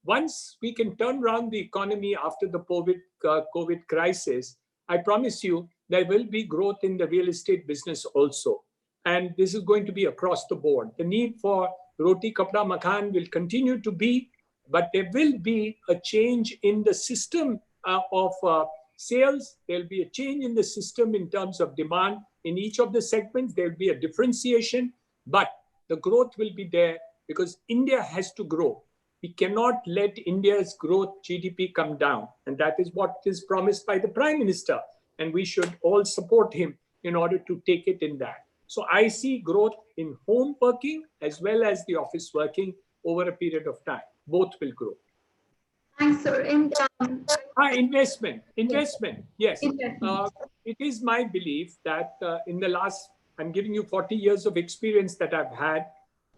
[SPEAKER 3] once we can turn around the economy after the COVID crisis, I promise you there will be growth in the real estate business also. And this is going to be across the board. The need for roti, kapda, makan will continue to be, but there will be a change in the system of sales. There will be a change in the system in terms of demand. In each of the segments, there will be a differentiation, but the growth will be there because India has to grow. We cannot let India's growth GDP come down. And that is what is promised by the Prime Minister. And we should all support him in order to take it in that. So I see growth in home working as well as the office working over a period of time. Both will grow.
[SPEAKER 1] Thanks, sir. And
[SPEAKER 3] Investment. Yes.
[SPEAKER 1] investment.
[SPEAKER 3] It is my belief that in the last, I'm giving you 40 years of experience that I've had,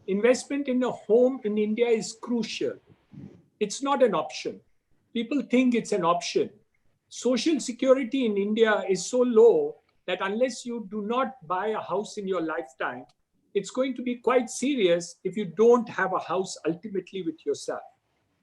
[SPEAKER 3] investment in a home in India is crucial. It's not an option. People think it's an option. Social security in India is so low that unless you do not buy a house in your lifetime, it's going to be quite serious if you don't have a house ultimately with yourself.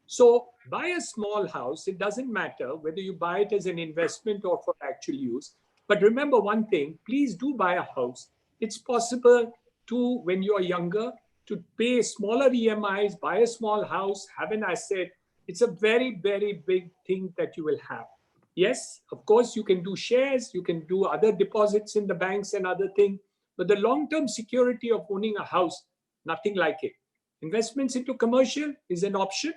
[SPEAKER 3] So buy a small house. It doesn't matter whether you buy it as an investment or for actual use. But remember one thing, please do buy a house. It's possible to, when you're younger, to pay smaller EMIs, buy a small house, have an asset. It's a very, very big thing that you will have. Yes, of course, you can do shares, you can do other deposits in the banks and other things. But the long-term security of owning a house, nothing like it. Investments into commercial is an option,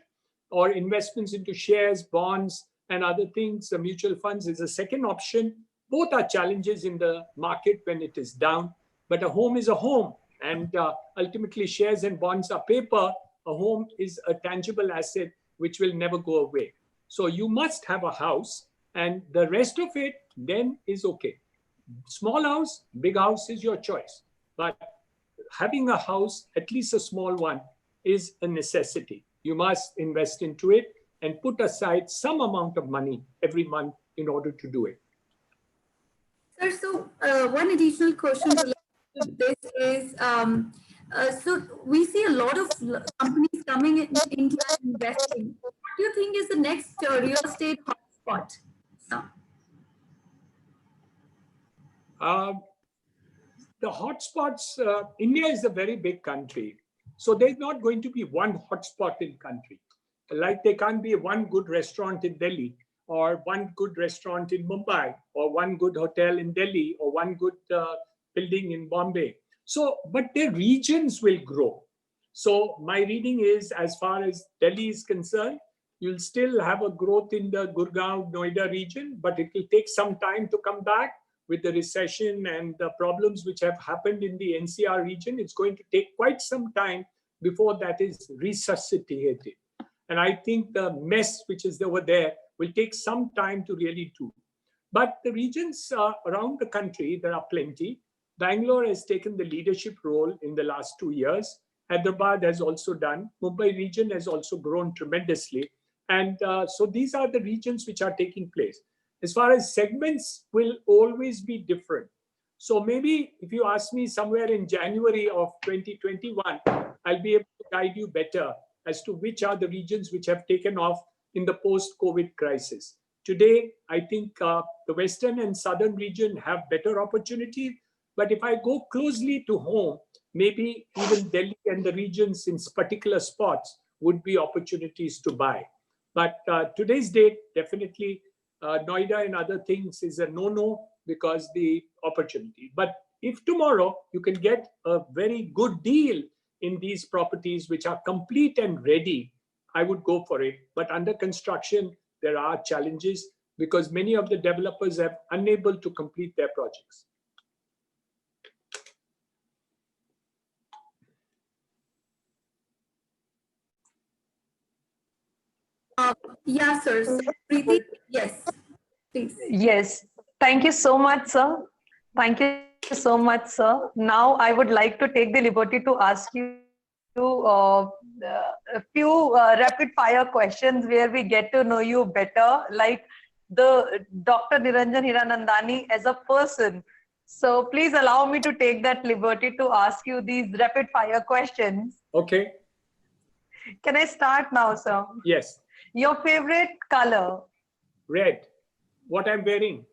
[SPEAKER 3] or investments into shares, bonds, and other things, mutual funds is a second option. Both are challenges in the market when it is down, but a home is a home. And ultimately, shares and bonds are paper. A home is a tangible asset which will never go away. So you must have a house, and the rest of it then is okay. Small house, big house is your choice. But having a house, at least a small one, is a necessity. You must invest into it and put aside some amount of money every month in order to do it.
[SPEAKER 1] Sir, so one additional question related to this is, so we see a lot of companies coming in India and investing. What do you think is the next real estate hotspot? So,
[SPEAKER 3] The hotspots, India is a very big country. So there's not going to be one hotspot in country. Like there can't be one good restaurant in Delhi, or one good restaurant in Mumbai, or one good hotel in Delhi, or one good building in Bombay. So, but their regions will grow. So my reading is, as far as Delhi is concerned, you'll still have a growth in the Gurgaon, Noida region, but it will take some time to come back with the recession and the problems which have happened in the NCR region. It's going to take quite some time before that is resuscitated. And I think the mess which is over there will take some time to really do. But the regions around the country, there are plenty. Bangalore has taken the leadership role in the last 2 years. Hyderabad has also done. Mumbai region has also grown tremendously. And so these are the regions which are taking place. As far as segments will always be different. So maybe if you ask me somewhere in January of 2021, I'll be able to guide you better as to which are the regions which have taken off in the post-COVID crisis. Today, I think the Western and Southern region have better opportunity. But if I go closely to home, maybe even Delhi and the regions in particular spots would be opportunities to buy. But today's date, definitely Noida and other things is a no-no because the opportunity. But if tomorrow you can get a very good deal in these properties which are complete and ready, I would go for it. But under construction, there are challenges because many of the developers are unable to complete their projects.
[SPEAKER 1] yeah, sir. So, Preeti, yes, please.
[SPEAKER 2] Yes. Thank you so much, sir. Thank you so much, sir. Now, I would like to take the liberty to ask you a few rapid fire questions where we get to know you better, like the Dr. Niranjan Hiranandani as a person. So please allow me to take that liberty to ask you these rapid fire questions.
[SPEAKER 3] Okay.
[SPEAKER 2] Can I start now, sir?
[SPEAKER 3] Yes.
[SPEAKER 2] Your favorite color?
[SPEAKER 3] Red. What I'm wearing.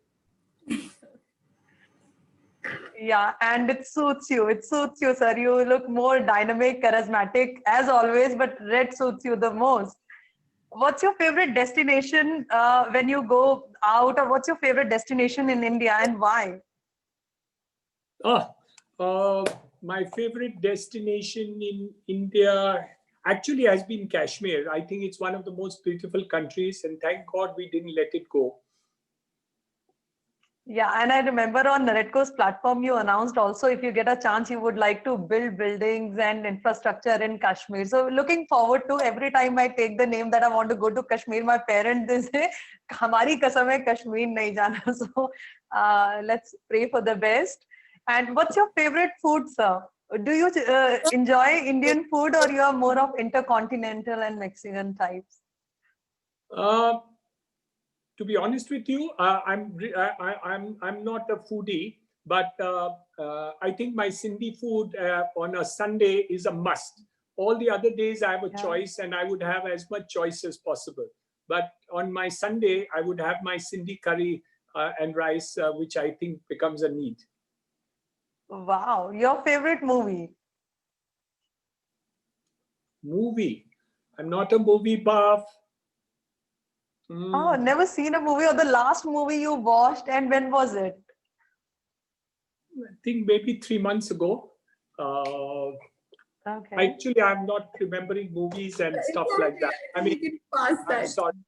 [SPEAKER 2] Yeah, and it suits you. It suits you, sir. You look more dynamic, charismatic as always, but red suits you the most. What's your favorite destination when you go out, or what's your favorite destination in India and why?
[SPEAKER 3] My favorite destination in India actually has been Kashmir. I think it's one of the most beautiful countries, and thank God we didn't let it go.
[SPEAKER 2] Yeah, and I remember on Naretco's platform, you announced also if you get a chance, you would like to build buildings and infrastructure in Kashmir. So looking forward to every time I take the name that I want to go to Kashmir, my parents they say, "Hamari kasam hai Kashmir nahi jana." So let's pray for the best. And what's your favorite food, sir? Do you enjoy Indian food or you are more of intercontinental and Mexican types?
[SPEAKER 3] Uh, to be honest with you, I'm not a foodie, but I think my Sindhi food on a Sunday is a must. All the other days I have a
[SPEAKER 2] Yeah.
[SPEAKER 3] choice, and I would have as much choice as possible. But on my Sunday, I would have my Sindhi curry and rice, which I think becomes a need.
[SPEAKER 2] Wow, your favorite movie?
[SPEAKER 3] Movie. I'm not a movie buff.
[SPEAKER 2] Oh, never seen a movie or the last movie you watched and when was it?
[SPEAKER 3] I think maybe 3 months ago. Uh,
[SPEAKER 2] Okay.
[SPEAKER 3] Actually, I'm not remembering movies and stuff like that. I mean,
[SPEAKER 1] You can pass
[SPEAKER 3] I'm
[SPEAKER 1] that.
[SPEAKER 3] sorry.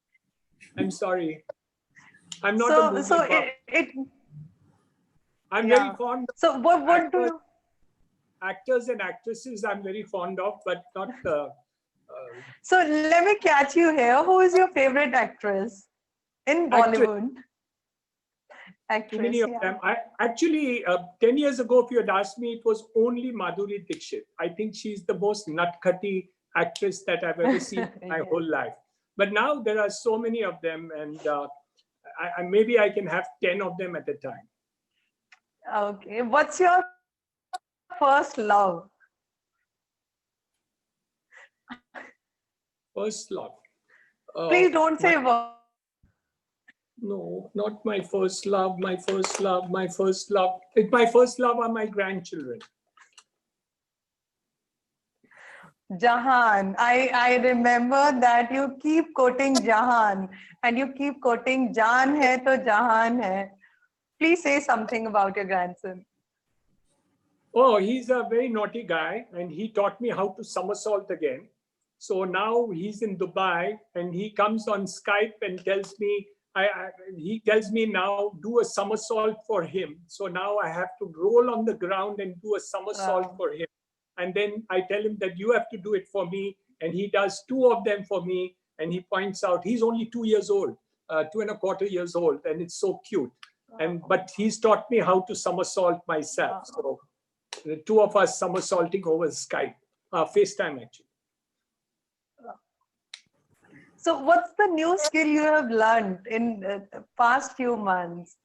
[SPEAKER 3] I'm sorry. I'm not a
[SPEAKER 2] So
[SPEAKER 3] movie buff. I'm very
[SPEAKER 2] yeah.
[SPEAKER 3] fond of
[SPEAKER 2] So what do
[SPEAKER 3] actors,
[SPEAKER 2] you
[SPEAKER 3] actors and actresses. I'm very fond of, but not
[SPEAKER 2] so let me catch you here. Who is your favorite actress in
[SPEAKER 3] actress.
[SPEAKER 2] Bollywood?
[SPEAKER 3] Too many
[SPEAKER 2] Actress,
[SPEAKER 3] of
[SPEAKER 2] yeah.
[SPEAKER 3] them. I actually 10 years ago, if you had asked me, it was only Madhuri Dixit. I think she's the most nutcutty actress that I've ever seen in my
[SPEAKER 2] Yeah.
[SPEAKER 3] whole life. But now there are so many of them, and maybe I can have 10 of them at a time.
[SPEAKER 2] Okay. What's your first love?
[SPEAKER 3] First love.
[SPEAKER 2] Please don't
[SPEAKER 3] My
[SPEAKER 2] say work.
[SPEAKER 3] No, not my first love. My first love. My first love. My first love are my grandchildren.
[SPEAKER 2] Jahan. I remember that you keep quoting Jahan and you keep quoting Jaan hai to Jahan hai. Please say something about your grandson.
[SPEAKER 3] Oh, he's a very naughty guy, and he taught me how to somersault again. So now he's in Dubai, and he comes on Skype and tells me, he tells me now, do a somersault for him. So now I have to roll on the ground and do a somersault
[SPEAKER 2] Wow.
[SPEAKER 3] for him. And then I tell him that you have to do it for me. And he does two of them for me. And he points out, he's only 2 years old, 2.25 years old. And it's so cute. But he's taught me how to somersault myself.
[SPEAKER 2] Wow.
[SPEAKER 3] So the two of us somersaulting over Skype, FaceTime actually.
[SPEAKER 2] So what's the new skill you have learned in the past few months?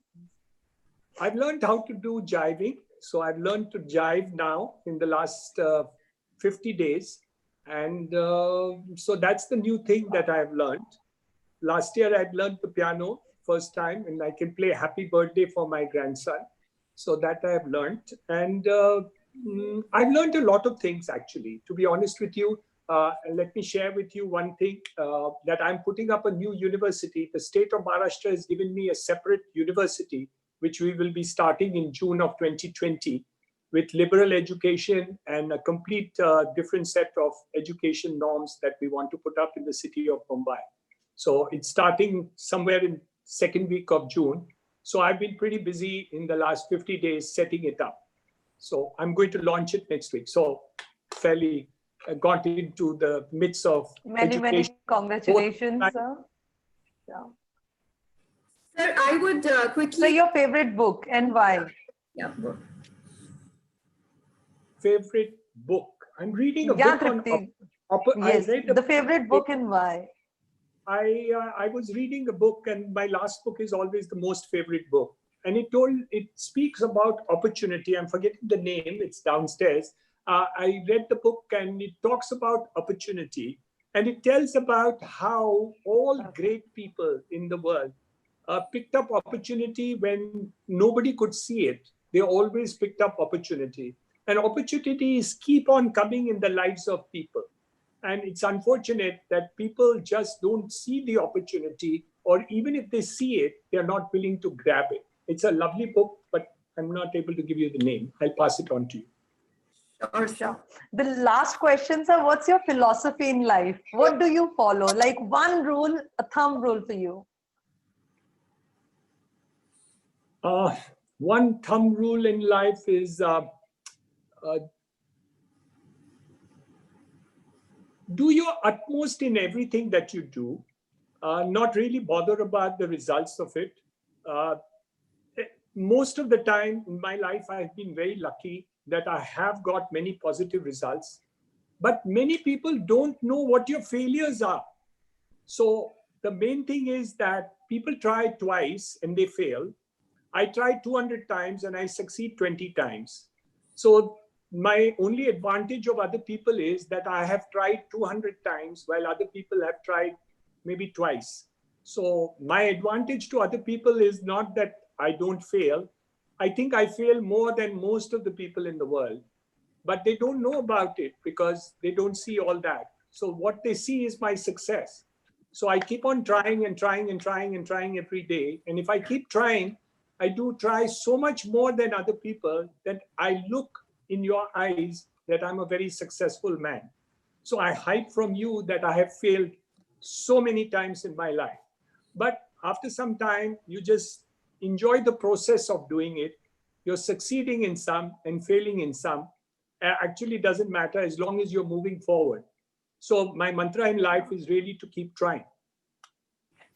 [SPEAKER 3] I've learned how to do jiving. So I've learned to jive now in the last 50 days. And so that's the new thing that I've learned. Last year, I'd learned the piano first time, and I can play Happy Birthday for my grandson. So that I have learned. And I've learned a lot of things, actually. To be honest with you, let me share with you one thing that I'm putting up a new university. The state of Maharashtra has given me a separate university, which we will be starting in June of 2020 with liberal education and a complete different set of education norms that we want to put up in the city of Mumbai. So it's starting somewhere in second week of June. So I've been pretty busy in the last 50 days setting it up. So I'm going to launch it next week. So fairly got into the midst of
[SPEAKER 2] Many,
[SPEAKER 3] education.
[SPEAKER 2] many congratulations, sir. Yeah.
[SPEAKER 1] Sir, I would
[SPEAKER 2] So
[SPEAKER 1] quickly.
[SPEAKER 2] your favorite book and why?
[SPEAKER 1] Yeah, go.
[SPEAKER 3] Favorite book. I'm reading a
[SPEAKER 2] Yeah,
[SPEAKER 3] book on.
[SPEAKER 2] Tripti.
[SPEAKER 3] I
[SPEAKER 2] Yes,
[SPEAKER 3] read
[SPEAKER 2] the favorite book and why?
[SPEAKER 3] I was reading a book, and my last book is always the most favorite book. And it speaks about opportunity. I'm forgetting the name. It's downstairs. I read the book, and it talks about opportunity, and it tells about how all great people in the world picked up opportunity when nobody could see it. They always picked up opportunity, and opportunities keep on coming in the lives of people. And it's unfortunate that people just don't see the opportunity, or even if they see it, they're not willing to grab it. It's a lovely book, but I'm not able to give you the name. I'll pass it on to you.
[SPEAKER 1] Sure,
[SPEAKER 2] Sure. The last question, sir, what's your philosophy in life? What do you follow? Like one rule, a thumb rule for you.
[SPEAKER 3] Uh, One thumb rule in life is do your utmost in everything that you do, not really bother about the results of it. Uh, Most of the time in my life, I've been very lucky that I have got many positive results. But many people don't know what your failures are. So the main thing is that people try twice and they fail. I try 200 times and I succeed 20 times. So my only advantage of other people is that I have tried 200 times while other people have tried maybe twice. So my advantage to other people is not that I don't fail. I think I fail more than most of the people in the world, but they don't know about it because they don't see all that. So what they see is my success. So I keep on trying and trying and trying and trying every day. And if I keep trying, I do try so much more than other people that I look in your eyes that I'm a very successful man. So I hide from you that I have failed so many times in my life. But after some time, you just enjoy the process of doing it. You're succeeding in some and failing in some. Actually doesn't matter as long as you're moving forward. So my mantra in life is really to keep trying.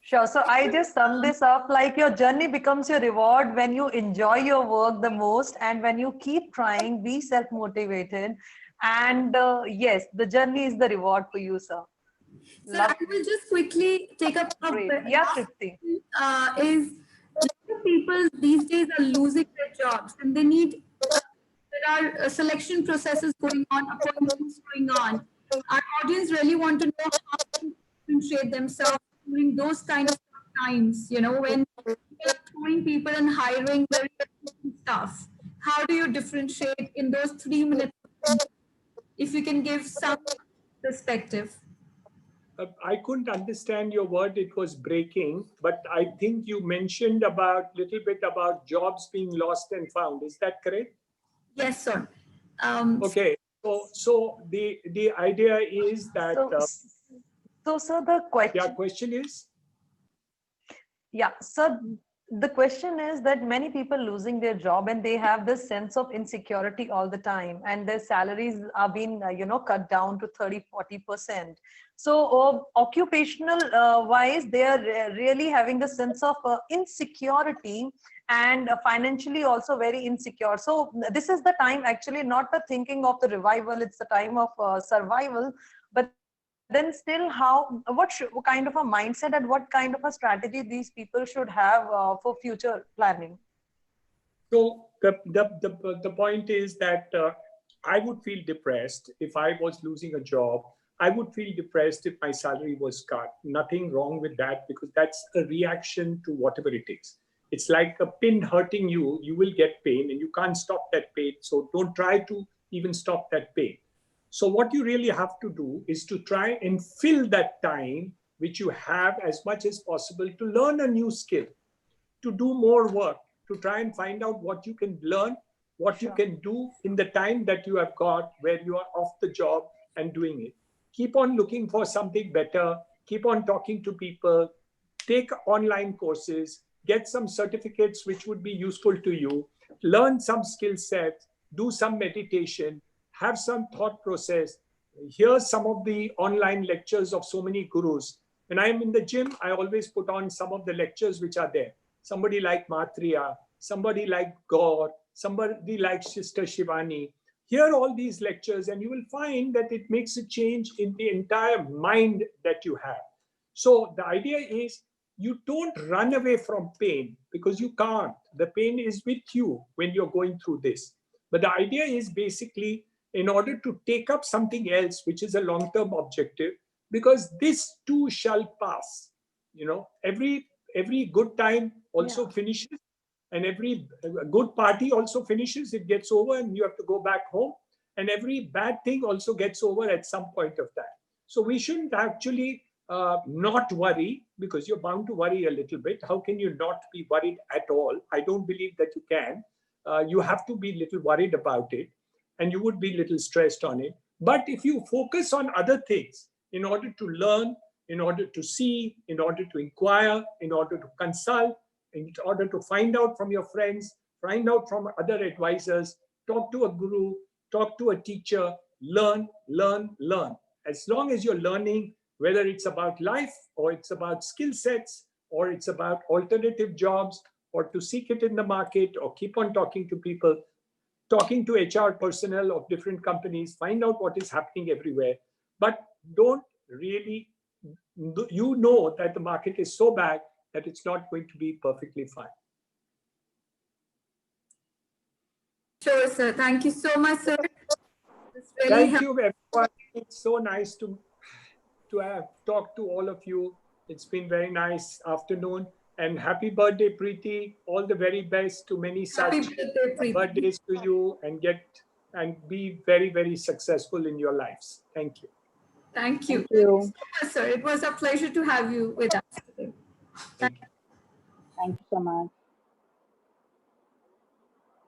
[SPEAKER 4] Sure. So I just sum this up like your journey becomes your reward when you enjoy your work the most and when you keep trying, be self motivated. And yes, the journey is the reward for you, sir.
[SPEAKER 1] So I will just quickly take up a
[SPEAKER 4] Great. Yeah, Tripti.
[SPEAKER 1] is a lot of people these days are losing their jobs and they need there are selection processes going on, appointments going on. Our audience really want to know how to differentiate themselves during those kind of times, you know, when you're throwing people and hiring very stuff. How do you differentiate in those 3 minutes? If you can give some perspective.
[SPEAKER 3] I couldn't understand your word. It was breaking, but I think you mentioned about little bit about jobs being lost and found. Is that correct?
[SPEAKER 1] Yes, sir.
[SPEAKER 3] Okay. So the idea is that
[SPEAKER 4] So sir, the
[SPEAKER 3] question is.
[SPEAKER 4] Yeah, so the question is that many people losing their job and they have this sense of insecurity all the time and their salaries are being cut down to 30-40%. So occupational wise they are really having the sense of insecurity and financially also very insecure. So this is the time actually not the thinking of the revival, it's the time of survival. But then still what kind of a mindset and what kind of a strategy these people should have for future planning?
[SPEAKER 3] So the point is that I would feel depressed if I was losing a job. I would feel depressed if my salary was cut. Nothing wrong with that because that's a reaction to whatever it is. It's like a pin hurting you. You will get pain and you can't stop that pain. So don't try to even stop that pain. So what you really have to do is to try and fill that time which you have as much as possible to learn a new skill, to do more work, to try and find out what you can learn, what you can do in the time that you have got where you are off the job and doing it. Keep on looking for something better, keep on talking to people, take online courses, get some certificates which would be useful to you, learn some skill sets, do some meditation, have some thought process, hear some of the online lectures of so many gurus. When I am in the gym, I always put on some of the lectures which are there. Somebody like Matriya, somebody like Gaur, somebody like Sister Shivani. Hear all these lectures and you will find that it makes a change in the entire mind that you have. So the idea is you don't run away from pain because you can't. The pain is with you when you're going through this. But the idea is basically in order to take up something else, which is a long-term objective, because this too shall pass. You know, every good time also finishes, and every good party also finishes. It gets over, and you have to go back home. And every bad thing also gets over at some point of time. So we shouldn't actually not worry because you're bound to worry a little bit. How can you not be worried at all? I don't believe that you can. You have to be a little worried about it, and you would be a little stressed on it. But if you focus on other things in order to learn, in order to see, in order to inquire, in order to consult, in order to find out from your friends, find out from other advisors, talk to a guru, talk to a teacher, learn, learn, learn. As long as you're learning, whether it's about life or it's about skill sets or it's about alternative jobs or to seek it in the market or keep on talking to people, talking to HR personnel of different companies, find out what is happening everywhere. But don't really, you know that the market is so bad that it's not going to be perfectly fine.
[SPEAKER 1] Sure, sir. Thank you so much, sir. It's really
[SPEAKER 3] Thank you, everyone. It's so nice to have talked to all of you. It's been very nice afternoon. And happy birthday, Preeti. All the very best to many
[SPEAKER 1] happy
[SPEAKER 3] such
[SPEAKER 1] birthday, Preeti.
[SPEAKER 3] birthdays to you, and be very, very successful in your lives. Thank you.
[SPEAKER 1] Thank you.
[SPEAKER 5] Thank you.
[SPEAKER 1] So much, sir. It was a pleasure to have you with us today.
[SPEAKER 3] Thank you.
[SPEAKER 5] Thank you so much.